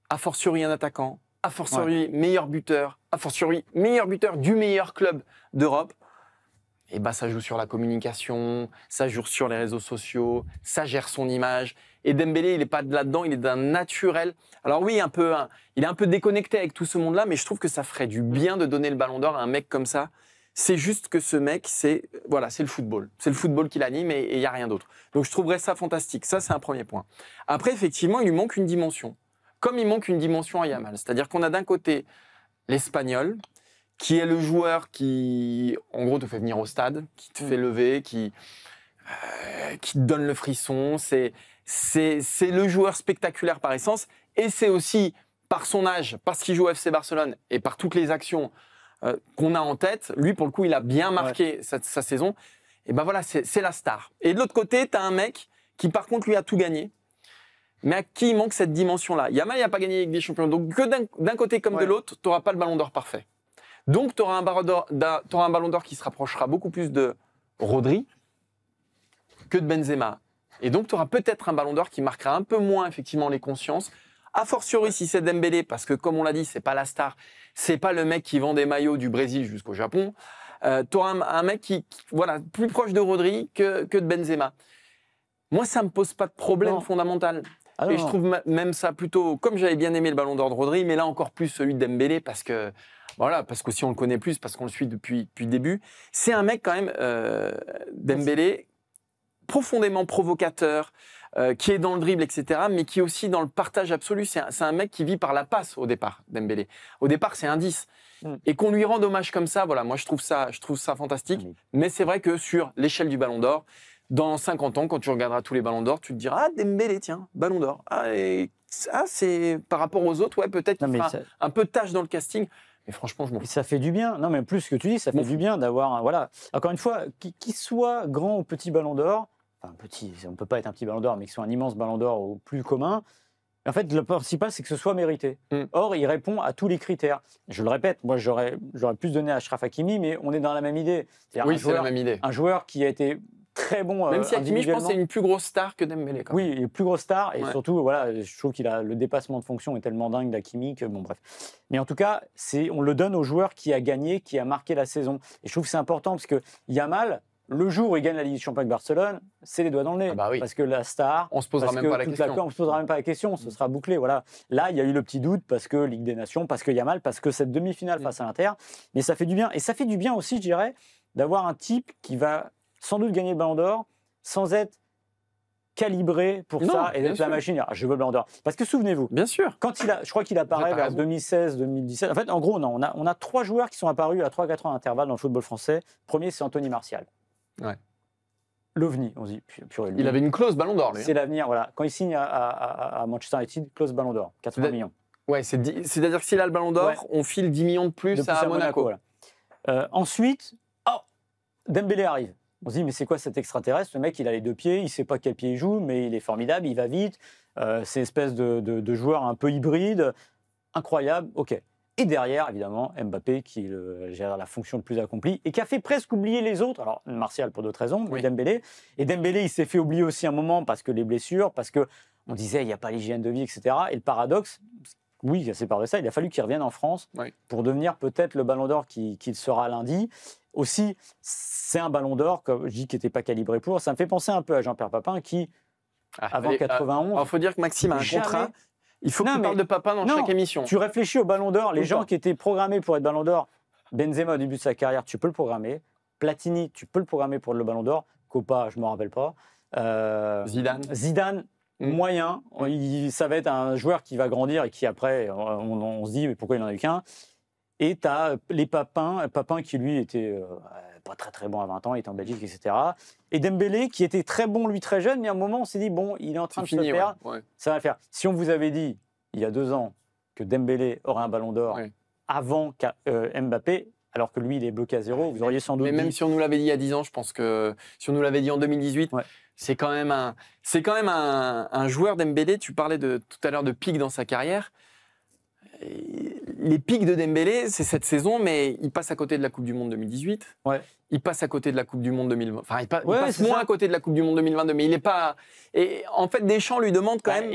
a fortiori un attaquant, a fortiori meilleur buteur, a fortiori meilleur buteur du meilleur club d'Europe. Et bah, ça joue sur la communication, ça joue sur les réseaux sociaux, ça gère son image. Et Dembélé, il n'est pas de là-dedans, il est d'un naturel. Alors oui, il est un peu déconnecté avec tout ce monde-là, mais je trouve que ça ferait du bien de donner le ballon d'or à un mec comme ça. C'est juste que ce mec, c'est le football. C'est le football qui l'anime et il n'y a rien d'autre. Donc je trouverais ça fantastique. Ça, c'est un premier point. Après, effectivement, il lui manque une dimension. Comme il manque une dimension à Yamal. C'est-à-dire qu'on a d'un côté l'Espagnol, qui est le joueur qui, en gros, te fait venir au stade, qui te fait lever, qui te donne le frisson. C'est le joueur spectaculaire par essence. Et c'est aussi, par son âge, parce qu'il joue au FC Barcelone et par toutes les actions qu'on a en tête, lui, pour le coup, il a bien marqué sa saison. Et ben voilà, c'est la star. Et de l'autre côté, tu as un mec qui, par contre, lui, a tout gagné, mais à qui il manque cette dimension-là. Yamal, il n'a pas gagné avec des champions. Donc, que d'un côté comme de l'autre, tu n'auras pas le ballon d'or parfait. Donc, tu auras un ballon d'or qui se rapprochera beaucoup plus de Rodri que de Benzema. Et donc, tu auras peut-être un ballon d'or qui marquera un peu moins, effectivement, les consciences. A fortiori, si c'est Dembélé, parce que, comme on l'a dit, c'est pas la star, c'est pas le mec qui vend des maillots du Brésil jusqu'au Japon. Tu auras un mec qui, voilà, plus proche de Rodri que de Benzema. Moi, ça me pose pas de problème fondamental. Et je trouve même ça plutôt, comme j'avais bien aimé le ballon d'or de Rodri, mais là encore plus celui de Dembélé, parce que si on le connaît plus, parce qu'on le suit depuis le début. C'est un mec quand même, Dembélé, profondément provocateur, qui est dans le dribble, etc., mais qui est aussi dans le partage absolu. C'est un mec qui vit par la passe au départ, Dembélé. Au départ, c'est un 10. Et qu'on lui rende hommage comme ça, voilà, moi je trouve ça fantastique. Mais c'est vrai que sur l'échelle du ballon d'or, dans 50 ans, quand tu regarderas tous les ballons d'or, tu te diras « Ah, Dembélé, tiens, ballon d'or. » c'est par rapport aux autres, peut-être qu'il fera un peu de tâche dans le casting. Mais franchement, je m'en fous. Ça fait du bien. Non, mais plus ce que tu dis, ça fait du bien d'avoir... Voilà. Encore une fois, qu'il soit grand ou petit ballon d'or, enfin petit, on ne peut pas être un petit ballon d'or, mais qu'il soit un immense ballon d'or au plus commun, en fait, le principal, c'est que ce soit mérité. Or, il répond à tous les critères. Je le répète, moi, j'aurais plus donné à Achraf Hakimi, mais on est dans la même idée. Oui, c'est la même idée. Un joueur qui a été très bon même si Hakimi, je pense, c'est une plus grosse star que Dembélé. Oui, il est plus grosse star, et surtout, voilà, je trouve qu'il a le dépassement de fonction est tellement dingue d'Hakimi que, bon, bref. Mais en tout cas, on le donne au joueur qui a gagné, qui a marqué la saison. Et je trouve que c'est important, parce que Yamal, le jour où il gagne la Ligue des Champions avec Barcelone, c'est les doigts dans le nez. Parce que la star... On se posera même pas la question. On se posera même pas la question, ce sera bouclé. Voilà. Là, il y a eu le petit doute parce que Ligue des Nations, parce que Yamal, parce que cette demi-finale face à l'Inter. Mais ça fait du bien. Et ça fait du bien aussi, je dirais, d'avoir un type qui va sans doute gagner le Ballon d'Or, sans être calibré pour Non, ça et bien d'être la sûr. machine. Ah, je veux le Ballon d'Or. Parce que souvenez-vous, Bien sûr. je crois qu'il apparaît T'as vers raison. 2016, 2017. En fait, en gros, non, on a 3 joueurs qui sont apparus à 3-4 ans d'intervalle dans le football français. Premier, c'est Anthony Martial. Ouais. L'OVNI, on se dit. Purée, lui, Il avait une clause Ballon d'Or, lui. c'est l'avenir. Voilà. Quand il signe à Manchester United, clause Ballon d'Or, 80 C'est- millions. Ouais, c'est-à-dire que s'il a le Ballon d'Or, Ouais. on file 10 millions de plus De plus à Monaco. voilà. Ensuite, Dembélé arrive. On se dit, mais c'est quoi cet extraterrestre? Le mec, il a les 2 pieds, il ne sait pas quel pied il joue, mais il est formidable, il va vite. C'est une espèce de joueur un peu hybride, incroyable, ok. Et derrière, évidemment, Mbappé, qui gère la fonction le plus accomplie et qui a fait presque oublier les autres. Alors, Martial pour d'autres raisons, mais Oui. Dembélé. Et Dembélé, il s'est fait oublier aussi un moment parce que les blessures, parce qu'on disait, il n'y a pas l'hygiène de vie, etc. Et le paradoxe, oui, c'est par de ça, il a fallu qu'il revienne en France Oui. pour devenir peut-être le Ballon d'Or qu'il sera lundi. Aussi, c'est un Ballon d'Or, comme je dis, qui n'était pas calibré pour. Ça me fait penser un peu à Jean-Pierre Papin, qui, avant 91, Il faut dire que Maxime a un Jamais. contrat. Il faut Non, qu'il mais- parle de Papin dans Non, chaque émission. tu réfléchis au Ballon d'Or, les Tout le gens temps. qui étaient programmés pour être Ballon d'Or, Benzema au début de sa carrière, tu peux le programmer. Platini, tu peux le programmer pour le Ballon d'Or. Copa, je ne me rappelle pas. Zidane, Mm. moyen. Ça va être un joueur qui va grandir et qui après, on se dit, mais pourquoi il n'en a eu qu'un? Et tu as les Papin qui lui était pas très très bon à 20 ans, il était en Belgique, etc. Et Dembélé qui était très bon lui très jeune, mais à un moment on s'est dit, bon, il est en train C'est de fini, se perdre. ouais. Ça va le faire. Si on vous avait dit, il y a 2 ans, que Dembélé aurait un Ballon d'Or Ouais. avant Mbappé, alors que lui, il est bloqué à 0, vous auriez sans doute Mais même dit... si on nous l'avait dit il y a 10 ans, je pense que si on nous l'avait dit en 2018, Ouais. c'est quand même un joueur Dembélé. Tu parlais tout à l'heure de pic dans sa carrière. Et les pics de Dembélé, c'est cette saison, mais il passe à côté de la Coupe du Monde 2018. Ouais. Il passe à côté de la Coupe du Monde 2020. Enfin, il passe c'est moins ça. à côté de la Coupe du Monde 2022, mais il n'est pas. Et en fait, Deschamps lui demande quand même.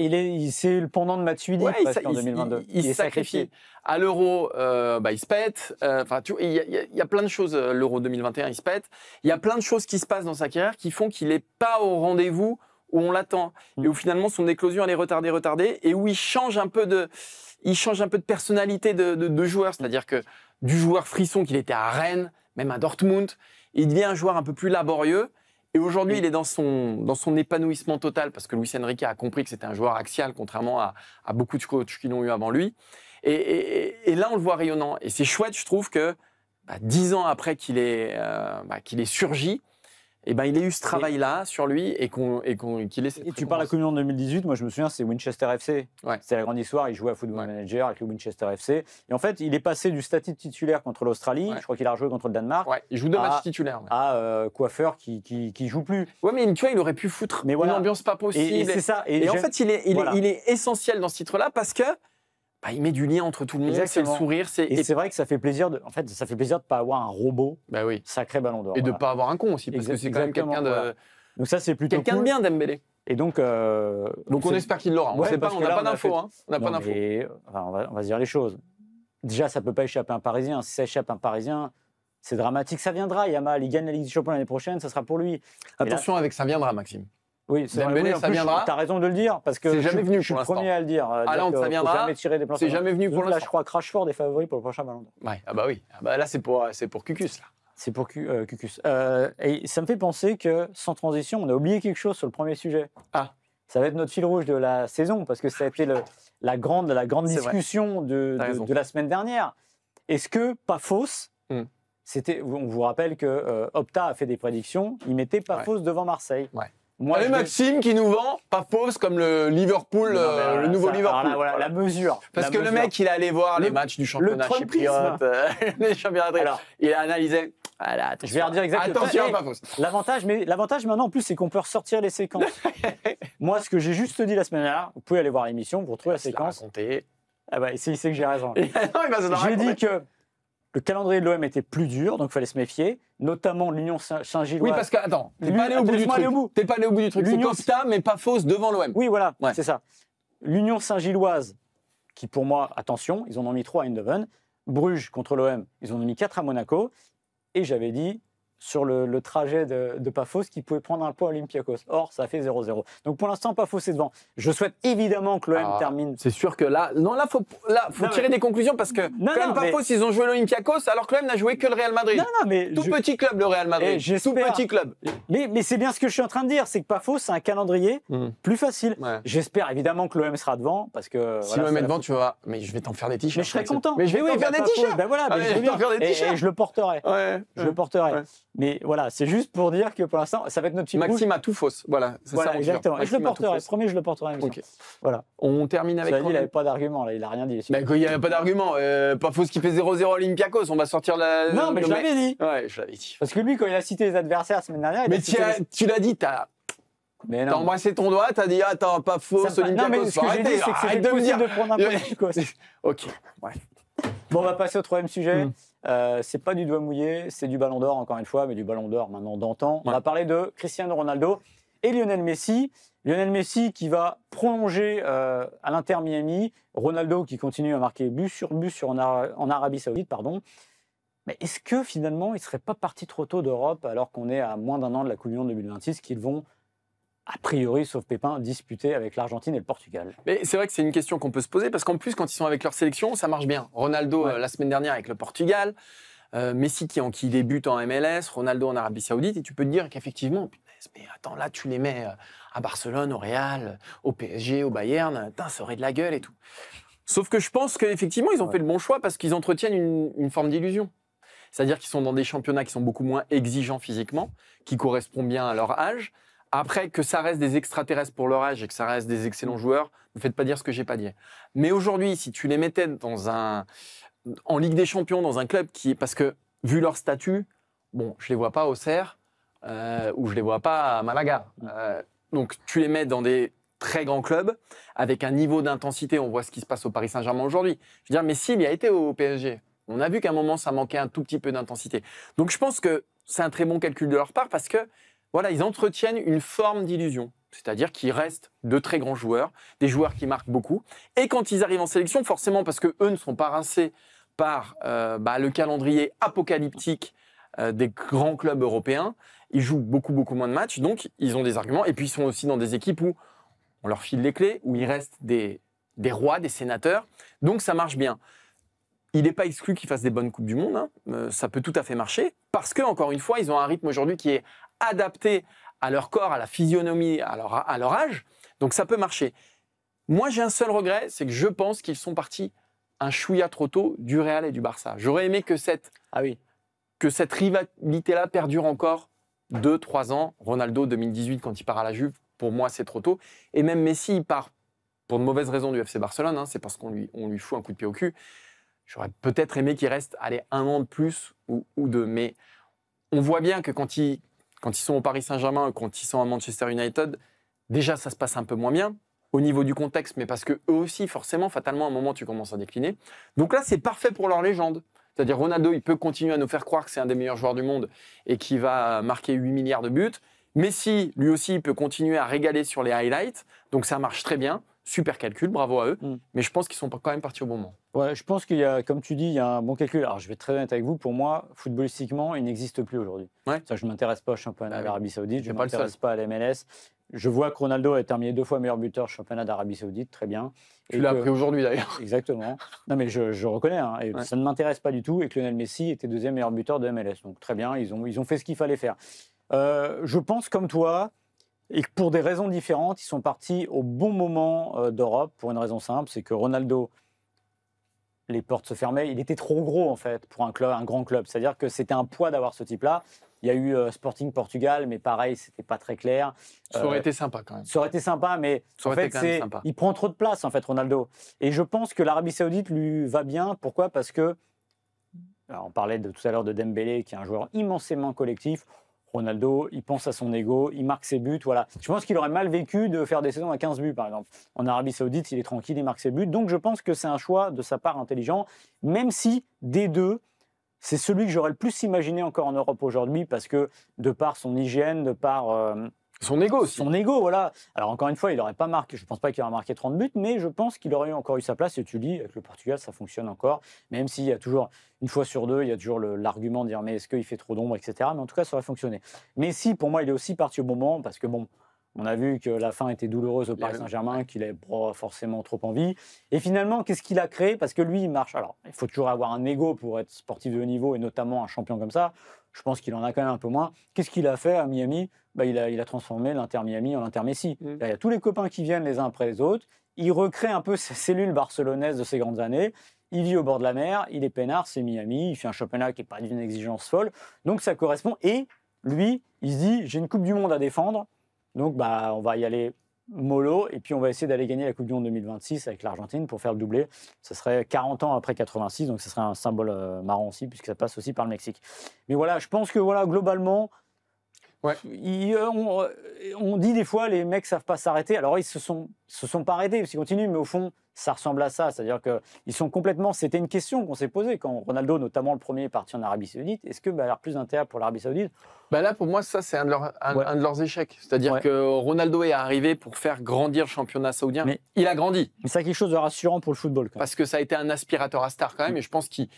c'est le pendant de Matuidi Ouais, presque en 2022. il est se sacrifie. À l'Euro, il se pète. Enfin, il y a plein de choses. L'Euro 2021, il se pète. Il y a plein de choses qui se passent dans sa carrière qui font qu'il n'est pas au rendez-vous où on l'attend. Et où finalement, son éclosion, elle est retardée. Et où il change un peu de personnalité de joueur. C'est-à-dire que du joueur frisson qu'il était à Rennes, même à Dortmund, il devient un joueur un peu plus laborieux. Et aujourd'hui, il est dans son épanouissement total parce que Luis Enrique a compris que c'était un joueur axial, contrairement à beaucoup de coachs qui l'ont eu avant lui. Et là, on le voit rayonnant. Et c'est chouette, je trouve, que 10 ans après qu'il ait surgi, il ait eu ce travail-là sur lui et qu'il ait cette Et tu parles de la Coupe du Monde 2018, moi je me souviens, c'est Winchester FC. Ouais. C'est la grande histoire, il jouait à Football Manager avec le Winchester FC. Et en fait, il est passé du statut de titulaire contre l'Australie, Ouais. je crois qu'il a rejoué contre le Danemark, Ouais, il joue 2 matchs titulaires. Ouais. à coiffeur qui joue plus. Ouais, mais tu vois, il aurait pu foutre Mais voilà. une ambiance pas possible. Et c'est ça. Et en fait, il Voilà. est essentiel dans ce titre-là parce que il met du lien entre tout le monde, c'est le Exactement. sourire. Et c'est vrai que ça fait plaisir de ne pas avoir un robot oui. sacré Ballon d'Or. Et de ne Voilà. pas avoir un con aussi, parce que c'est quand même quelqu'un de, Voilà. Donc ça, c'est plutôt quelqu'un de cool. bien, Dembélé. Et donc on espère qu'il l'aura. On Ouais, sait pas, parce on que n'a là, pas on a d'infos. fait- Hein. On n'a pas Non, d'infos. mais, enfin, on va se dire les choses. Déjà, ça ne peut pas échapper à un Parisien. Si ça échappe à un Parisien, c'est dramatique. Ça viendra, Yamal. Il gagne la Ligue des Champions l'année prochaine, ça sera pour lui. Attention avec ça viendra, Maxime. Oui, c'est Dembélé, vrai. Oui, ça viendra. Tu as raison de le dire, parce que C'est jamais venu je suis pour le premier l'instant. à le dire. Haaland, dire ça que viendra. faut jamais tirer des plans C'est sur jamais venu pour Là, je l'instant. crois que Rashford est favori pour le prochain Ballon d'Or. Ouais, oui. Là, c'est pour Cucus. Là. C'est pour Cucus. Et ça me fait penser que, sans transition, on a oublié quelque chose sur le premier sujet. Ah. Ça va être notre fil rouge de la saison, parce que ça a été la grande C'est discussion de la semaine dernière. Est-ce que, pas fausse, on vous rappelle que Opta a fait des prédictions, il mettait pas fausse devant Marseille. Ouais. Moi, Allez, Maxime qui nous vend, pas fausse, comme le Liverpool, le nouveau Liverpool. Alors là, voilà, la mesure. Parce que le mec, il est allé voir les matchs du championnat chypriote, les championnats. Alors, il a analysé. Voilà, je vais redire exactement. Attention, pas fausse. L'avantage maintenant en plus, c'est qu'on peut ressortir les séquences. Moi, ce que j'ai juste dit la semaine dernière, vous pouvez aller voir l'émission, vous retrouvez la séquence. Ah bah, il sait que j'ai raison. J'ai dit que le calendrier de l'OM était plus dur, donc il fallait se méfier, notamment l'Union Saint-Gilloise. Oui, parce que, attends, t'es pas allé au bout du truc. T'es pas allé au bout du truc. C'est Costa, mais pas fausse devant l'OM. Oui, voilà, c'est ça. L'Union Saint-Gilloise, qui pour moi, attention, ils en ont mis 3 à Eindhoven. Bruges contre l'OM, ils en ont mis 4 à Monaco. Et j'avais dit, sur le trajet de Paphos qui pouvait prendre un point à Olympiakos. Or, ça a fait 0-0. Donc pour l'instant, Paphos est devant. Je souhaite évidemment que l'OM termine. C'est sûr que là, faut tirer des conclusions parce que Paphos, ils ont joué l'Olympiakos alors que l'OM n'a joué que le Real Madrid. Tout petit club, le Real Madrid. Tout petit club. Mais c'est bien ce que je suis en train de dire, c'est que Paphos, c'est un calendrier plus facile. Ouais. J'espère évidemment que l'OM sera devant parce que si l'OM est devant, tu vas. Mais je vais t'en faire des t-shirts. Mais je serais content. Mais je vais faire des t-shirts. Ben voilà, je vais faire des t-shirts. Et je le porterai. Je le porterai. Mais voilà, c'est juste pour dire que pour l'instant, ça va être notre petit Maxime a tout fausse. Voilà, c'est ça. Exactement. Et je le porterai. Promis, je le porterai. Voilà. On termine avec. Il n'avait pas d'argument là. Il a rien dit. Mais il n'y avait pas d'argument. Paphos qui fait 0-0 à Olympiakos. On va sortir la. Non, mais je l'avais dit. Ouais, je l'avais dit. Parce que lui, quand il a cité les adversaires la semaine dernière. Mais tu l'as dit, t'as embrassé ton doigt, t'as dit attends, Paphos, Olympiakos. Non, mais ce que j'ai dit, c'est que c'est possible de prendre un peu Olympiakos. Ok. Ouais. Bon, on va passer au troisième sujet. C'est pas du doigt mouillé, c'est du Ballon d'Or encore une fois, mais du Ballon d'Or maintenant d'antan. On va parler de Cristiano Ronaldo et Lionel Messi. Lionel Messi qui va prolonger à l'Inter Miami. Ronaldo qui continue à marquer but sur en Arabie Saoudite, pardon. Mais est-ce que finalement, il ne serait pas parti trop tôt d'Europe alors qu'on est à moins d'un an de la Coupe du Monde 2026 qu'ils vont, a priori, sauf Pépin, disputer avec l'Argentine et le Portugal? Mais c'est vrai que c'est une question qu'on peut se poser parce qu'en plus, quand ils sont avec leur sélection, ça marche bien. Ronaldo, la semaine dernière, avec le Portugal. Messi qui débute en MLS. Ronaldo en Arabie Saoudite. Et tu peux te dire qu'effectivement, mais attends, là, tu les mets à Barcelone, au Real, au PSG, au Bayern. Ça aurait de la gueule et tout. Sauf que je pense qu'effectivement, ils ont fait le bon choix parce qu'ils entretiennent une forme d'illusion. C'est-à-dire qu'ils sont dans des championnats qui sont beaucoup moins exigeants physiquement, qui correspondent bien à leur âge. Après, que ça reste des extraterrestres pour leur âge et que ça reste des excellents joueurs, ne me faites pas dire ce que j'ai pas dit. Mais aujourd'hui, si tu les mettais en Ligue des Champions, dans un club parce que, vu leur statut, bon, je les vois pas au Auxerre ou je les vois pas à Malaga. Donc, tu les mets dans des très grands clubs avec un niveau d'intensité. On voit ce qui se passe au Paris Saint-Germain aujourd'hui. Je veux dire, Messi, il a été au PSG. On a vu qu'à un moment, ça manquait un tout petit peu d'intensité. Donc, je pense que c'est un très bon calcul de leur part parce que, voilà, ils entretiennent une forme d'illusion. C'est-à-dire qu'ils restent de très grands joueurs, des joueurs qui marquent beaucoup. Et quand ils arrivent en sélection, forcément, parce qu'eux ne sont pas rincés par le calendrier apocalyptique des grands clubs européens, ils jouent beaucoup, beaucoup moins de matchs. Donc, ils ont des arguments. Et puis, ils sont aussi dans des équipes où on leur file les clés, où ils restent des rois, des sénateurs. Donc, ça marche bien. Il n'est pas exclu qu'ils fassent des bonnes Coupes du Monde. Hein. Ça peut tout à fait marcher. Parce que, encore une fois, ils ont un rythme aujourd'hui qui est adapté à leur corps, à la physionomie, à leur âge. Donc, ça peut marcher. Moi, j'ai un seul regret, c'est que je pense qu'ils sont partis un chouïa trop tôt du Real et du Barça. J'aurais aimé que cette rivalité-là perdure encore 2-3 ans. Ronaldo, 2018, quand il part à la Juve, pour moi, c'est trop tôt. Et même Messi, il part pour de mauvaises raisons du FC Barcelone. Hein. C'est parce qu'on lui fout un coup de pied au cul. J'aurais peut-être aimé qu'il reste un an de plus ou deux. Mais on voit bien que quand ils sont au Paris Saint-Germain, quand ils sont à Manchester United, déjà, ça se passe un peu moins bien au niveau du contexte, mais parce que eux aussi, forcément, fatalement, à un moment, tu commences à décliner. Donc là, c'est parfait pour leur légende. C'est-à-dire, Ronaldo, il peut continuer à nous faire croire que c'est un des meilleurs joueurs du monde et qu'il va marquer 8 milliards de buts. Messi, lui aussi, il peut continuer à régaler sur les highlights. Donc ça marche très bien. Super calcul, bravo à eux. Mais je pense qu'ils sont quand même partis au bon moment. Ouais, je pense qu'il y a, comme tu dis, il y a un bon calcul. Alors, je vais être très honnête avec vous. Pour moi, footballistiquement, il n'existe plus aujourd'hui. Ouais. Ça, je ne m'intéresse pas au championnat d'Arabie Saoudite. Je ne m'intéresse pas à la MLS. Je vois que Ronaldo a terminé 2 fois meilleur buteur championnat d'Arabie Saoudite. Très bien. Tu l'as appris aujourd'hui, d'ailleurs. Exactement. Non, mais je reconnais. Hein, et ça ne m'intéresse pas du tout. Et que Lionel Messi était 2e meilleur buteur de MLS. Donc, très bien. Ils ont fait ce qu'il fallait faire. Je pense, comme toi, et que pour des raisons différentes, ils sont partis au bon moment d'Europe, pour une raison simple, c'est que Ronaldo, les portes se fermaient, il était trop gros en fait pour un grand club, c'est-à-dire que c'était un poids d'avoir ce type-là. Il y a eu Sporting Portugal, mais pareil, c'était pas très clair. Ça aurait été sympa quand même. Ça aurait été sympa, mais en fait, il prend trop de place en fait, Ronaldo. Et je pense que l'Arabie Saoudite lui va bien. Pourquoi ? Parce que, alors, on parlait tout à l'heure de Dembélé, qui est un joueur immensément collectif. Ronaldo, il pense à son ego, il marque ses buts, voilà. Je pense qu'il aurait mal vécu de faire des saisons à 15 buts, par exemple. En Arabie Saoudite, il est tranquille, il marque ses buts. Donc, je pense que c'est un choix de sa part intelligent, même si, des deux, c'est celui que j'aurais le plus imaginé encore en Europe aujourd'hui, parce que, de par son hygiène, de par Son ego aussi. Son ego, voilà. Alors encore une fois, il n'aurait pas marqué, je ne pense pas qu'il aurait marqué 30 buts, mais je pense qu'il aurait encore eu sa place. Et tu dis, avec le Portugal, ça fonctionne encore, même s'il y a toujours, une fois sur deux, il y a toujours l'argument de dire, mais est-ce qu'il fait trop d'ombre, etc. Mais en tout cas, ça aurait fonctionné. Messi, pour moi, il est aussi parti au bon moment, parce que bon, on a vu que la fin était douloureuse au Paris Saint-Germain, qu'il n'avait pas forcément trop envie. Et finalement, qu'est-ce qu'il a créé? Parce que lui, il marche. Alors, il faut toujours avoir un ego pour être sportif de haut niveau, et notamment un champion comme ça. Je pense qu'il en a quand même un peu moins. Qu'est-ce qu'il a fait à Miami? Il a transformé l'Inter Miami en Inter Messi. Il y a tous les copains qui viennent les uns après les autres. Il recrée un peu sa cellule barcelonaise de ses grandes années. Il vit au bord de la mer, il est peinard, c'est Miami. Il fait un championnat qui n'est pas d'une exigence folle. Donc ça correspond. Et lui, il se dit, j'ai une Coupe du Monde à défendre. Donc on va y aller mollo. Et puis on va essayer d'aller gagner la Coupe du Monde 2026 avec l'Argentine pour faire le doublé. Ce serait 40 ans après 86. Donc ce serait un symbole marrant aussi, puisque ça passe aussi par le Mexique. Mais voilà, je pense que voilà, globalement... Ouais. On dit des fois les mecs savent pas s'arrêter. Alors ils se sont pas arrêtés parce qu'ils continuent, mais au fond ça ressemble à ça. C'est-à-dire que ils sont complètement. C'était une question qu'on s'est posée quand Ronaldo, notamment le premier, est parti en Arabie Saoudite. Est-ce que alors plus d'intérêt pour l'Arabie Saoudite? Là pour moi ça c'est un de leurs échecs. C'est-à-dire que Ronaldo est arrivé pour faire grandir le championnat saoudien. Mais il a grandi. Mais c'est quelque chose de rassurant pour le football. Parce que ça a été un aspirateur à star quand même. Et je pense qu'il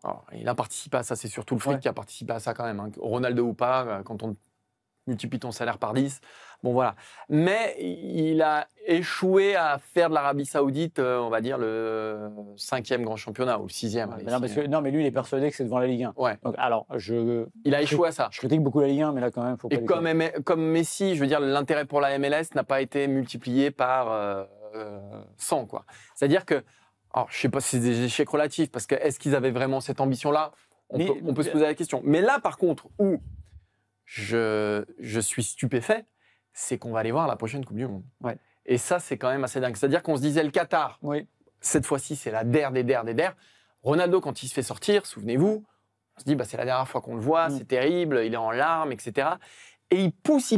a participé à ça. C'est surtout le fric qui a participé à ça quand même. Hein. Ronaldo ou pas, quand on multiplie ton salaire par 10. Bon, voilà. Mais il a échoué à faire de l'Arabie Saoudite, on va dire, le 5e grand championnat ou le 6e. Non, mais lui, il est persuadé que c'est devant la Ligue 1. Ouais. Donc, alors, il a échoué à ça. Je critique beaucoup la Ligue 1, mais là, quand même, faut pas. Et comme Messi, je veux dire, l'intérêt pour la MLS n'a pas été multiplié par 100, quoi. C'est-à-dire que, alors, je ne sais pas si c'est des échecs relatifs, parce que est-ce qu'ils avaient vraiment cette ambition-là? On peut se poser la question. Mais là, par contre, où je suis stupéfait, c'est qu'on va aller voir la prochaine Coupe du Monde. Ouais. Et ça, c'est quand même assez dingue. C'est-à-dire qu'on se disait le Qatar, cette fois-ci, c'est la der des der des der. Ronaldo, quand il se fait sortir, souvenez-vous, on se dit, c'est la dernière fois qu'on le voit, c'est terrible, il est en larmes, etc. Et il pousse.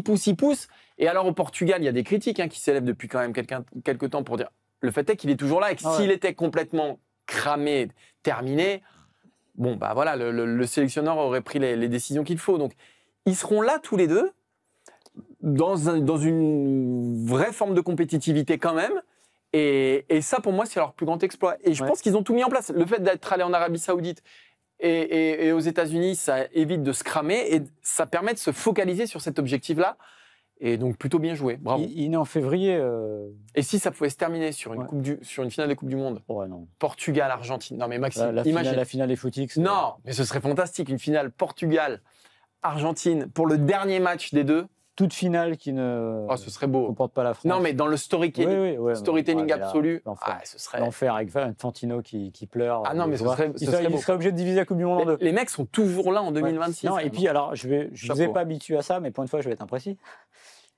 Et alors, au Portugal, il y a des critiques qui s'élèvent depuis quand même quelques temps pour dire, le fait est qu'il est toujours là et que s'il était complètement cramé, terminé, voilà, le sélectionneur aurait pris les décisions qu'il faut. Donc, ils seront là tous les deux, dans une vraie forme de compétitivité quand même. Et ça, pour moi, c'est leur plus grand exploit. Et je pense qu'ils ont tout mis en place. Le fait d'être allé en Arabie Saoudite et aux États-Unis, ça évite de se cramer et ça permet de se focaliser sur cet objectif-là. Et donc, plutôt bien joué. Bravo. Il est né en février. Et si ça pouvait se terminer sur une finale des Coupes du Monde, Portugal, Argentine. Non, mais Maxime, imagine. La finale des footix. Non, mais ce serait fantastique. Une finale Portugal, Argentine, pour le dernier match des deux. Toute finale qui ne ce serait beau. comporte pas la France. Non, mais dans le storytelling absolu, ce serait... L'enfer avec Fantino qui pleure. Ah non, mais il serait obligé de diviser la Coupe du Monde en deux. Les mecs sont toujours là en 2026. Non, et puis, alors, je ne vous ai pas habitué à ça, mais pour une fois, je vais être imprécis.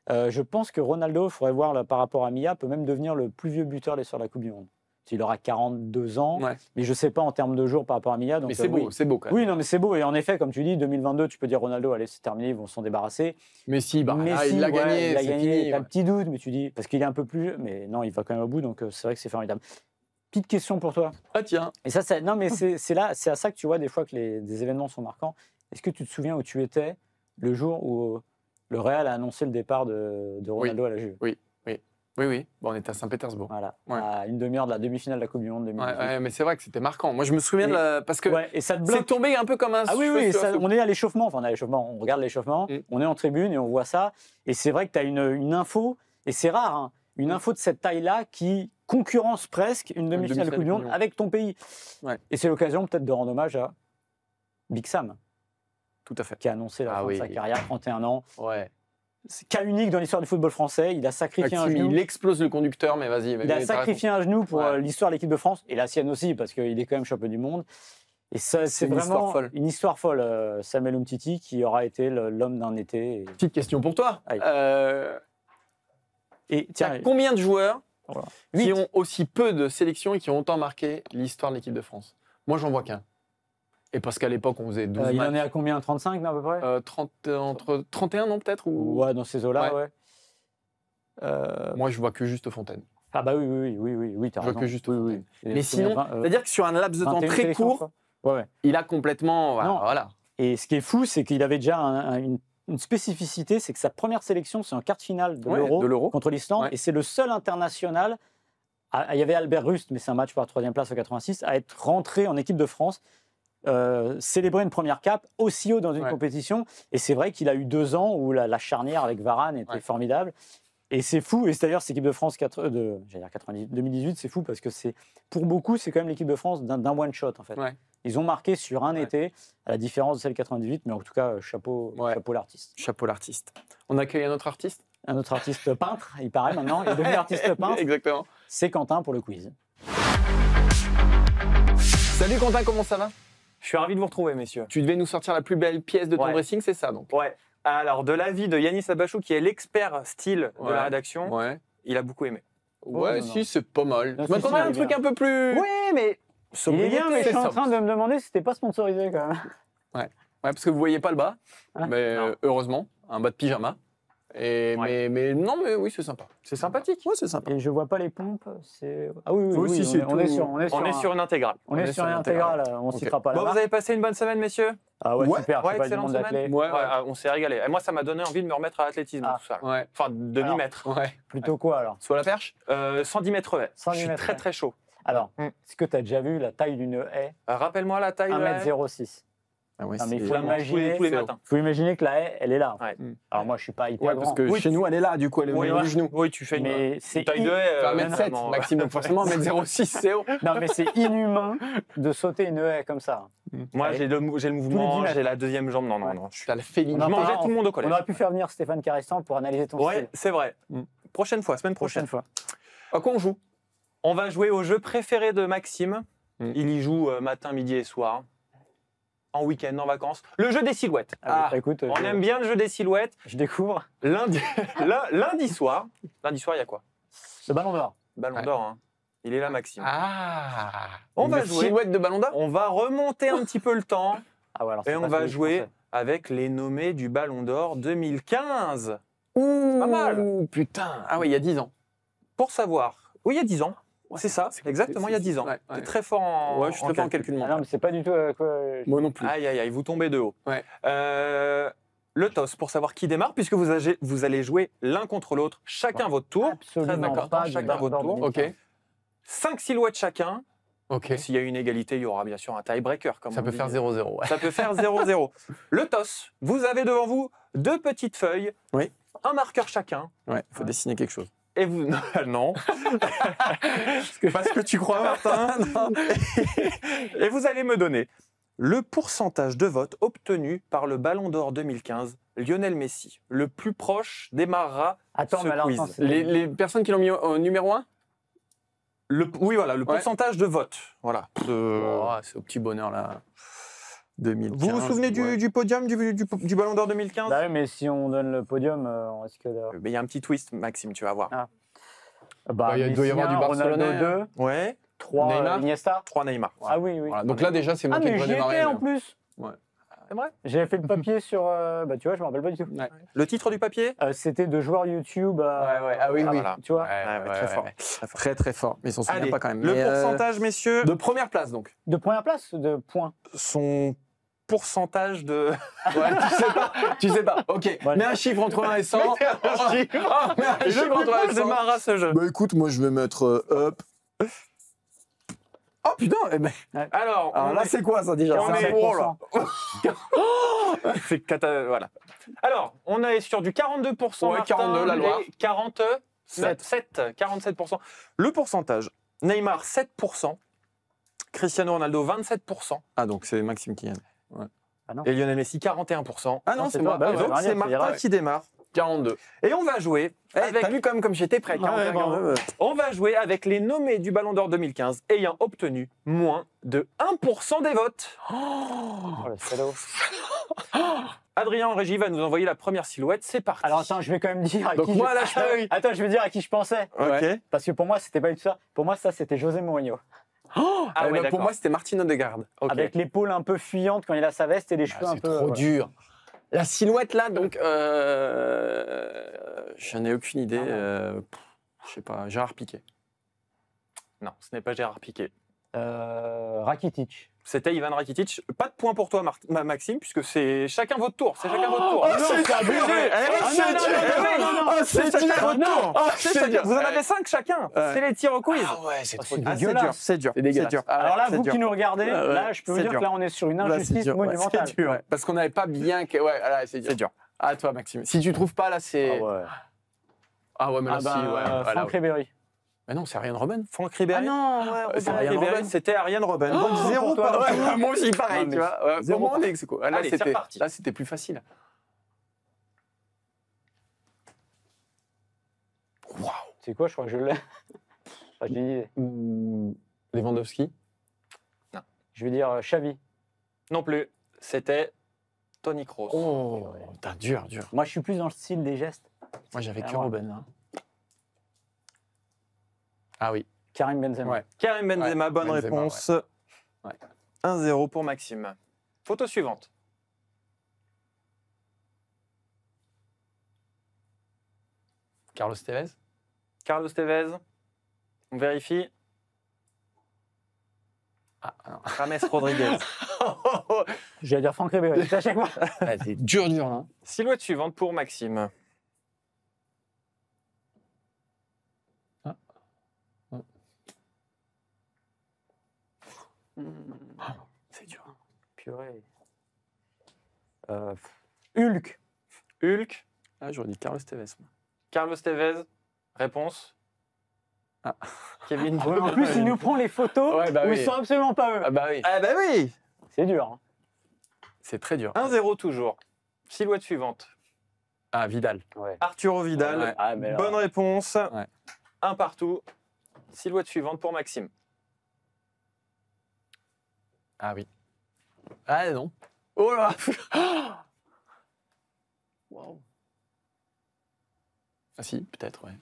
Je pense que Ronaldo, il faudrait voir là, par rapport à Mia, peut même devenir le plus vieux buteur de l'histoire de la Coupe du Monde. Il aura 42 ans, mais je ne sais pas en termes de jours par rapport à Mia. Donc, mais c'est beau, c'est beau quand même. Oui, non, mais c'est beau. Et en effet, comme tu dis, 2022, tu peux dire Ronaldo, allez, c'est terminé, ils vont s'en débarrasser. Messi, il l'a gagné, il a c'est gagné. fini. T'as un petit doute, mais tu dis, parce qu'il est un peu plus vieux, mais non, il va quand même au bout, donc c'est vrai que c'est formidable. Petite question pour toi. Ah tiens. Et ça non, mais c'est à ça que tu vois des fois que des événements sont marquants. Est-ce que tu te souviens où tu étais le jour où le Real a annoncé le départ de Ronaldo à la Juve? Oui. On était à Saint-Pétersbourg. Voilà, à une demi-heure de la demi-finale de la Coupe du Monde 2018. Ouais, mais c'est vrai que c'était marquant. Moi, je me souviens parce que et ça te bloque. C'est tombé un peu comme un... Ah oui, on est à l'échauffement. Enfin, on regarde l'échauffement, on est en tribune et on voit ça. Et c'est vrai que tu as une info, et c'est rare, une info de cette taille-là qui concurrence presque une demi-finale de Coupe du Monde avec ton pays. Ouais. Et c'est l'occasion peut-être de rendre hommage à Big Sam. Tout à fait. Qui a annoncé la fin de sa carrière, 31 ans. Ouais. C'est cas unique dans l'histoire du football français. Il a sacrifié un genou. Il explose le conducteur, mais vas-y. Il a sacrifié un genou pour l'histoire de l'équipe de France et la sienne aussi, parce qu'il est quand même champion du monde. Et ça, c'est vraiment une histoire folle. Samuel Umtiti, qui aura été l'homme d'un été. Petite question pour toi. Combien de joueurs qui ont aussi peu de sélections et qui ont autant marqué l'histoire de l'équipe de France? Moi, j'en vois qu'un. Et parce qu'à l'époque, on faisait 12 matchs. Il en est à combien? 35, non, à peu près entre 31, non, peut-être Ouais, dans ces eaux-là, ouais. Moi, je vois que juste Fontaine. Ah bah oui, t'as raison. Je vois que juste Fontaine. Oui. Mais sinon, c'est-à-dire que sur un laps de temps très court, il a complètement... Voilà. Et ce qui est fou, c'est qu'il avait déjà une spécificité, c'est que sa première sélection, c'est en quart de finale de Ouais, de l'Euro l'Euro. contre l'Islande, Ouais. et c'est le seul international. Il y avait Albert Rust, mais c'est un match par 3e place en 86, à être rentré en équipe de France, célébrer une première cape aussi haut dans une Ouais. compétition. Et c'est vrai qu'il a eu 2 ans où la charnière avec Varane était Ouais. formidable. Et c'est fou. Et c'est d'ailleurs, cette équipe de France 2018, c'est fou parce que pour beaucoup, c'est quand même l'équipe de France d'un one-shot en fait. Ouais. Ils ont marqué sur un Ouais. été, à la différence de celle 98, mais en tout cas, chapeau l'artiste. Chapeau l'artiste. On accueille un autre artiste. Un autre artiste peintre, il paraît maintenant, il est devenu artiste peintre. Exactement. C'est Quentin pour le quiz. Salut Quentin, comment ça va? Je suis ravi de vous retrouver, messieurs. Tu devais nous sortir la plus belle pièce de ton Ouais. dressing, c'est ça donc? Ouais. Alors, de l'avis de Yanis Abachou, qui est l'expert style de Ouais. la rédaction, Ouais. il a beaucoup aimé. Ouais, non, si, non. c'est pas mal. Non, Je m'attendais si, à un il est truc bien. un peu plus. Oui, mais Il est bien, mais je suis en sobre. train de me demander si c'était pas sponsorisé quand même. Ouais, parce que vous voyez pas le bas, Ah, mais non. heureusement, un bas de pyjama. Et Ouais. mais non, mais oui, c'est sympa. c'est sympathique. Ouais, c'est sympa. Et je vois pas les pompes. Ah oui, Oui, si, c'est on est tout. sur On est sur une intégrale. on est sur une intégrale. On Ok. citera pas la Bon, vous marque. avez passé une bonne semaine, messieurs? Ah ouais, Ouais. super. Ouais, je sais pas, du excellente monde semaine. d'athlètes. Ouais, ouais. On s'est régalé. Et moi, ça m'a donné envie de me remettre à l'athlétisme, Ah. tout ça. Ouais. Enfin, de m'y Alors. mettre. Ouais. Plutôt quoi alors? Soit la perche? 110 mètres haies. 110 Je suis mètres très haies. très chaud. Alors, Mm. est-ce que tu as déjà vu la taille d'une haie? Rappelle-moi la taille de la haie. 1m06. Ah ouais, Non, mais il c'est- faut Tous les imaginer. matins. Il faut imaginer que la haie, elle est là. Ouais. Alors moi, je suis pas hyper Ouais, grand. parce que Oui, chez nous, elle est là, du coup, elle est au Oui, niveau ouais. du genou. Oui, tu fais Mais c'est une taille de haie. Enfin, 1m7, vraiment, Maxime, donc forcément 1m06, c'est haut. Non, mais c'est inhumain de sauter une haie comme ça. Moi, Allez. j'ai le Tous les 10 mouvement, mètres. j'ai la deuxième jambe. Non, non, Ouais. non. T'as la féline. On Je en mangeais parle, tout le monde au On collège. aurait pu faire venir Stéphane Carestan pour analyser ton Ouais, style. c'est vrai. Mm. Prochaine fois, semaine prochaine. Prochaine fois. À quoi on joue? On va jouer au jeu préféré de Maxime. Mm. Il y joue matin, midi et soir. En week-end, en vacances. Le jeu des silhouettes. Ah, bah, écoute, On aime bien le jeu des silhouettes. je découvre Lundi, lundi soir, il y a quoi? le ballon d'or. Ballon Ouais. d'or. Hein. Il est là, Maxime. Ah. On va Une jouer. silhouette de ballon d'or? On va remonter un petit peu le temps Ah ouais, alors et c'est on pas va celui que je jouer pensais. avec les nommés du Ballon d'or 2015. Ouh, pas mal. Putain. Ah oui, il y a 10 ans. Pour savoir. Oui, il y a 10 ans. Ouais. C'est ça, exactement, il y a 10 ans. Ouais, ouais. T'es très fort en. Ouais, je suis très fort en calcul Ah non, mental. mais c'est pas du tout quoi. Moi non plus. Aïe, aïe, aïe, vous tombez de haut. Ouais. Le toss, pour savoir qui démarre, puisque vous allez jouer l'un contre l'autre, chacun votre tour. Absolument Très important, pas. chacun votre tour. Ok. 5 silhouettes chacun. Ok. S'il y a une égalité, il y aura bien sûr un tiebreaker. Comme Ça on peut dit. faire 0-0. Ouais. Ça peut faire 0-0. Le toss, vous avez devant vous 2 petites feuilles, Oui. un marqueur chacun. Ouais, faut dessiner quelque chose. Et vous. Non. Parce que tu crois, Martin. Et vous allez me donner le pourcentage de vote obtenu par le Ballon d'Or 2015, Lionel Messi. Le plus proche démarrera Attends, ce mais alors, quiz. attends, c'est- Les personnes qui l'ont mis au numéro 1? Oui, voilà, le Ouais. pourcentage de vote. Voilà. Oh, c'est au petit bonheur là. 2015. Vous vous souvenez ouais. du podium du Ballon d'Or 2015? Bah oui, mais si on donne le podium, on risque d'avoir. Mais il y a un petit twist, Maxime, tu vas voir. Bah, il doit y avoir du Messi, Barcelonais, Ronaldo 2, Ouais, 3 Neymar. Iniesta. 3 Neymar. Ah oui, oui. Voilà, donc là déjà c'est moi Ah, qui mais devrais j'y démarrer. étais en mais- plus. C'est vrai? J'avais fait le papier sur. Bah, tu vois, je me rappelle pas du tout. Ouais. Le titre du papier? C'était de joueurs YouTube. Ouais, ouais. Ah oui, oui. voilà. Tu vois. Ouais, très fort. Très très fort. Mais ils s'en souviennent Allez, pas quand même. le Mais, pourcentage, messieurs, de première place donc. De première place, de points. son pourcentage de... Ouais, tu sais pas. Ok. Voilà. Mets un chiffre entre 1 et 100. Mets un Le chiffre plus entre 1 proche et 100. démarrera ce jeu. Bah écoute, moi je vais mettre up. Oh putain, eh ben, Alors, alors là c'est quoi ça déjà? on C'est est- un gros, là. c'est voilà. Alors, on est sur du 42%. Ouais, Martin, 42, la Loire. et 47%. Le pourcentage, Neymar 7%, Cristiano Ronaldo 27%, Ah donc c'est Maxime qui gagne. et Lionel Messi 41%. Ah non, Non, c'est c'est moi. toi. Bah, Ah, ouais, donc Donc Rien, c'est c'est Martin direct. qui démarre. 42. Et on va jouer avec... T'as vu comme j'étais prêt. 41, bravo. 42. On va jouer avec les nommés du Ballon d'Or 2015 ayant obtenu moins de 1% des votes. Oh, le salaud. Adrien en régie va nous envoyer la première silhouette. C'est parti. Alors attends, je vais quand même dire à Donc qui. moi, là, Ah oui. Attends, je vais dire à qui je pensais. Ok. Ouais. Parce que pour moi, c'était pas du tout ça. Pour moi, ça, c'était José Mourinho. Ah ouais, Pour d'accord. moi c'était Martin Odegaard. Ok. Avec l'épaule un peu fuyante quand il a sa veste et les cheveux un C'est peu. trop ouais. dur. La silhouette là, donc, j'en ai aucune idée. Je sais pas, Gérard Piqué. Non, ce n'est pas Gérard Piqué. Rakitic. C'était Ivan Rakitic. Pas de point pour toi, Maxime, puisque c'est chacun votre tour. C'est chacun votre tour. Oh, c'est abusé. C'est chacun votre tour. Vous en avez 5 chacun. C'est les tirs au quiz. Ah ouais, c'est trop c'est dur. dégueulasse. C'est dur. C'est dégueulasse. dur. Alors là, c'est vous dur. qui nous regardez, là, je peux vous C'est dire dur. que là, on est sur une Là, c'est injustice dur. Ouais, monumentale. c'est dur. Ouais, parce qu'on n'avait pas bien. Ouais, là, c'est dur. C'est dur. À toi, Maxime. Si tu trouves pas, là, c'est. Ah ouais. Mais là, si, ouais. Voilà. Franck Ribéry. Mais non, c'est Ryan Robben. Franck Ribéry. non, c'est Franck Ariane Ribéry, Robben. c'était Ariane Robben. Oh, Donc 0 pour toi, partout. Ouais, moi aussi, pareil, Non, mais tu vois. Ouais, zéro au moins, on partout. est ex aequo. Là, Allez, c'est reparti. c'était plus facile. Waouh. C'est quoi, je crois que je l'ai. Ah, j'ai une idée. Lewandowski. Je vais dire Xavi. Non plus. C'était Toni Kroos. Oh, putain, dur. Moi, je suis plus dans le style des gestes. Moi, j'avais que Ah, moi. Robben. Hein. Ah oui. Karim Benzema. Ouais. Karim Benzema, Ouais, bonne Benzema, réponse. Ouais. 1-0 pour Maxime. Photo suivante. Carlos Tevez. Carlos Tevez. On vérifie. Ah, non. James Rodriguez. J'allais dire Franck Ribéry. C'est à chaque fois. Ouais, c'est dur, hein. Silhouette suivante pour Maxime. C'est dur. Purée. Hulk. Hulk. Ah, j'aurais dit Carlos Tevez. moi. Carlos Tevez. Réponse. Ah. Kevin. Ouais, en plus, il nous prend les photos Ouais, bah où oui. ils sont absolument pas eux. Ah bah oui. Ah bah oui. C'est dur. Hein. C'est très dur. 1-0 toujours. Silhouette suivante. Ah, Vidal. Ouais. Arturo Vidal. Ouais. Ah, mais là, Bonne réponse. Ouais. 1 partout. Silhouette suivante pour Maxime. Ah oui. Ah non. Oh là. Wow. Ah si, peut-être, ouais.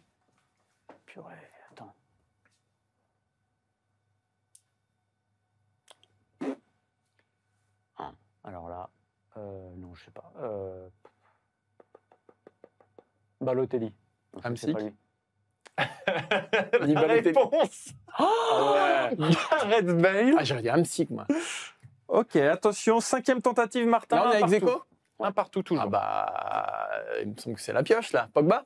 Purée. Attends. Ah, alors là, non, je sais pas. Balotelli. Non, ça, c'est Hamsik. pas lui. Ni La Balotelli. réponse. Ah ouais. Gareth Bale. Ah, j'aurais dit Hamsik, moi. Ok, attention, 5e tentative, Martin. Là, on un est ex partout. aequo. Un partout toujours. Ah bah, il me semble que c'est la pioche, là. Pogba.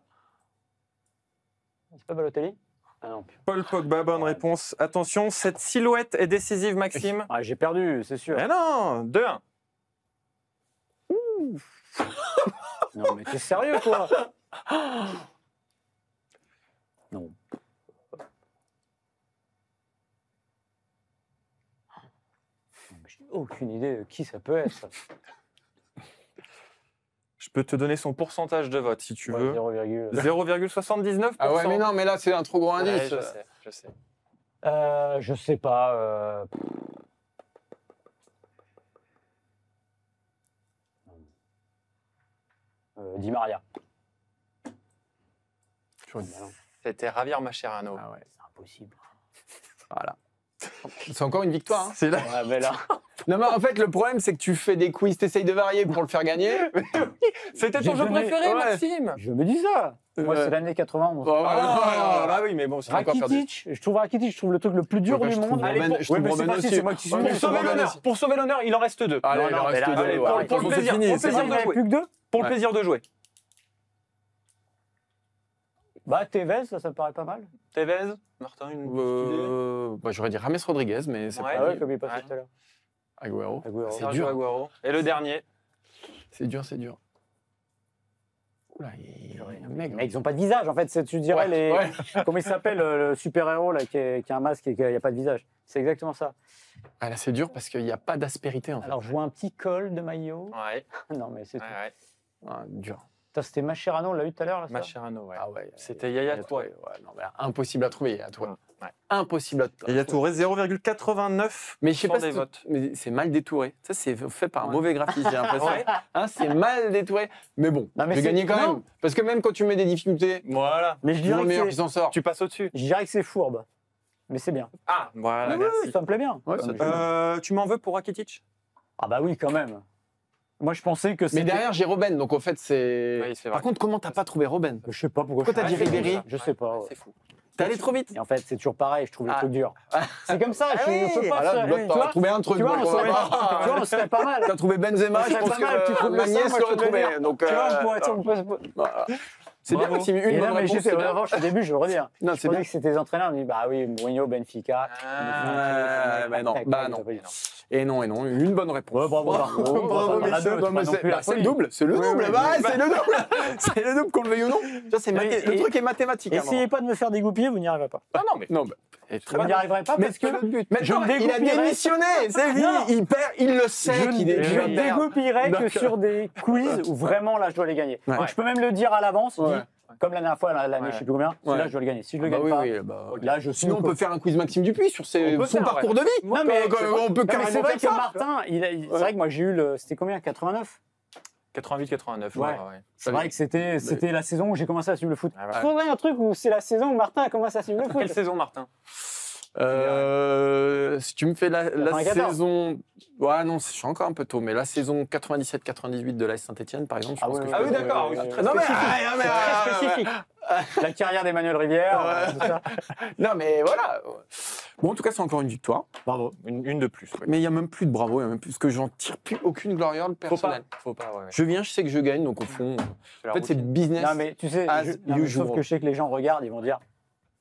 C'est pas Balotelli? Ah non. Paul Pogba, bonne réponse. Attention, cette silhouette est décisive, Maxime. Ah, j'ai perdu, c'est sûr. Eh non, 2-1. Non, mais t'es sérieux, toi? Non. J'ai aucune idée de qui ça peut être. Je peux te donner son pourcentage de vote si tu Ouais, veux. 0,. 0,79%. Ah ouais, mais non, mais là, c'est un trop gros Ouais, indice. je sais. Je sais pas. Di Maria. J'aurais dit- C'était Javier Mascherano. Ah ouais, C'est impossible. voilà. C'est encore une victoire. Hein. C'est là. Ouais, mais là. Non, mais en fait, le problème, c'est que tu fais des quiz, t'essayes de varier pour le faire gagner. C'était J'ai ton jeu donné- préféré, ouais. Maxime. Je me dis ça. Moi, Ouais. c'est l'année 91. Oh, ouais, Ah, bah oui, mais bon, c'est encore perdu. Rakitic, je trouve Rakitic, je trouve le truc le plus dur Ouais, du je monde. trouve Allez, Robben- pour- je trouve mais c'est Robben facile, aussi. c'est moi qui suis Ouais, nul. mais Robben aussi. Pour sauver l'honneur, il en reste 2. Allez, Non, il en non, mais reste là, deux. allez, Ouais, pour de le toute façon, plaisir, c'est fini, pour le c'est plaisir fini. de jouer. Plus que 2. Pour le Ouais. plaisir de jouer. Bah, Tevez, ça me paraît pas mal. Tevez, Martin, une petite idée. Bah, j'aurais dit James Rodriguez, mais c'est Ouais. Ah pas ouais, lui. comme il est passé Ouais. tout à l'heure. Agüero. Agüero. C'est Sergio dur. Aguero. Et le dernier. C'est dur, c'est dur. Oula, il est maigre. Mais ils ont pas de visage, en fait. Tu dirais les. Ouais. Comment il s'appelle, le super-héros, là, qui a un masque et qui a pas de visage. C'est exactement ça. Ah, là, c'est dur parce qu'il n'y a pas d'aspérité, en fait. Alors, je vois un petit col de maillot. Ouais, Non, mais c'est tout. ouais. Ah, dur. Putain, c'était Mascherano, on l'a eu tout à l'heure, là, ça Mascherano, ouais. Ah ouais. C'était Yaya Touré. Ouais, non, mais là, impossible à trouver, Yaya Touré. Ouais. Impossible à trouver. Il y a Touré, 0,89. Mais je sais pas des si votes. mais c'est mal détouré. Ça, c'est fait par un Ouais. mauvais graphiste, j'ai l'impression. Ouais. Hein, c'est mal détouré. Mais bon, Non, mais j'ai c'est- gagné quand non. même. Parce que même quand tu mets des difficultés, Voilà. Mais je c'est le dirais meilleur que qui c'est- s'en sort. Tu passes au-dessus. je dirais que c'est fourbe. Mais c'est bien. Ah, voilà, Oui, oui, merci. ça me plaît bien. Ouais, Non, ça mais te je- Tu m'en veux pour Rakitic? Ah bah oui, quand même. Moi, je pensais que Mais c'était... derrière, j'ai Robben, donc en fait, c'est. Oui, c'est vrai. Par contre, comment t'as pas trouvé Robben? Je sais pas pourquoi. Pourquoi t'as dit je sais pas. Ribéry Je sais pas. ouais. C'est fou. T'es allé trop vite. Et en fait, c'est toujours pareil, je trouve les Ah. trucs durs. C'est comme ça, je peux pas. Voilà, tu t'as vois, trouvé un truc. tu vois, donc on on va serait, pas- tu vois, on serait pas mal. T'as trouvé Benzema, On je serait pense pas mal, tu que trouves le Magnès sang, moi, l'aurait je te le trouvé. dis. Donc, Tu vois, on pourrait être. voilà. C'est bien, Bravo. Maxime, une Et bonne là, mais réponse. j'ai fait c'est bien. revanche au début, je veux redire. Non, Je c'est bien. pensais que c'était les entraîneurs, on me dit bah oui, Mourinho, Benfica. Bah non, bah non. Et non, une bonne réponse. Ouais, bravo, Marco. Bravo, On en a messieurs. deux, Non, mais c'est pas non c'est plus la bah, c'est le folie. double, c'est le Oui, double. oui, Bah, oui. c'est le double. C'est le double qu'on le veuille ou non. Ça, c'est Oui, le et- truc est mathématique. à un moment. Essayez pas de me faire dégoupiller, vous n'y arriverez pas. Non, mais Non, bah, très Vous n'y bien. arriverez pas Mais parce que mais je non, me il a dégoupillerai. démissionné, c'est fini, Non. il perd, il le sait Je qu'il est je qu'il va ne perdre. dégoupillerai que D'accord. sur des quiz où vraiment là je dois les gagner. Ouais. Donc je peux même le dire à l'avance, Ouais. dire, comme la dernière fois, l'année Ouais. je sais plus combien, Ouais. là je dois le gagner. Si je le Bah gagne oui, pas, oui, bah, là je suis. sinon on peut faire un quiz Maxime Dupuis sur On peut son faire, parcours ouais. de vie. Non mais, on peut non, mais carrément c'est vrai faire que ça. Martin, c'est vrai que moi j'ai eu le, c'était combien, 89. 88-89. Ouais. C'est vrai que c'était la saison où j'ai commencé à suivre le foot. Ah ouais. Il faudrait un truc où c'est la saison où Martin a commencé à suivre le foot. Quelle saison, Martin? Si tu me fais la 94. saison. Ouais, non, je suis encore un peu tôt, mais la saison 97-98 de l'AS Saint-Etienne, par exemple, je pense que je Ah peux- oui, d'accord, oui, très Non, mais, Très spécifique. La carrière d'Emmanuel Rivière, Ouais. tout ça. Non, mais voilà. Bon, en tout cas, c'est encore une victoire. Bravo. Une de plus. Ouais. Mais il n'y a même plus de bravo, il y a même plus, parce que j'en tire plus aucune gloriole personnelle. Faut pas, ouais. Je viens, je sais que je gagne, donc au fond, la en fait, c'est routine. business. Non mais tu sais, as non, mais usual. sauf que je sais que les gens regardent, ils vont dire,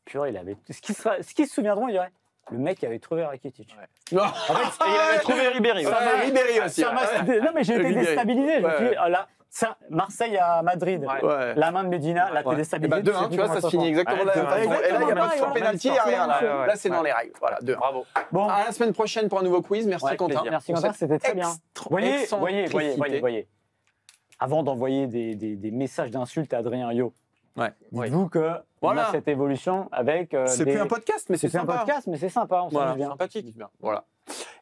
purée, il avait. Ce qui se souviendront, ils diraient, le mec avait trouvé Rakitic. Non. En fait, il avait trouvé Ribéry. Ouais, Ribéry aussi. Ça ouais. non mais j'ai été Ribéry. déstabilisé. Je me suis dit, Ouais. ah, là, ça, Marseille à Madrid, Ouais. Ouais. la main de Medina, là t'es Ouais. déstabilisé. Et bah 2-1, tu vois, ça se finit exactement Ouais, de la même 2-1. façon. Et là, il n'y a Exactement pas de pareil, fort ouais. pénalty, il n'y a rien là. Ouais, ouais, Là, c'est ouais. dans les règles. Voilà, 2-1. Bravo. Bon, À la semaine prochaine pour un nouveau quiz. Merci ouais, Quentin. merci pour Quentin, cette c'était très bien. Voyez, excentricité. voyez. Avant d'envoyer des messages d'insultes à Adrien Yo, Ouais. dites-vous que Voilà. on a cette évolution avec C'est plus un podcast, mais c'est C'est un sympa. podcast, mais c'est sympa, on Voilà, s'amuse bien. sympathique. Voilà.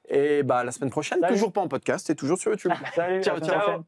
Et bah la semaine prochaine, Salut. toujours pas en podcast et toujours sur YouTube. Salut, Ciao, à la ciao. prochaine.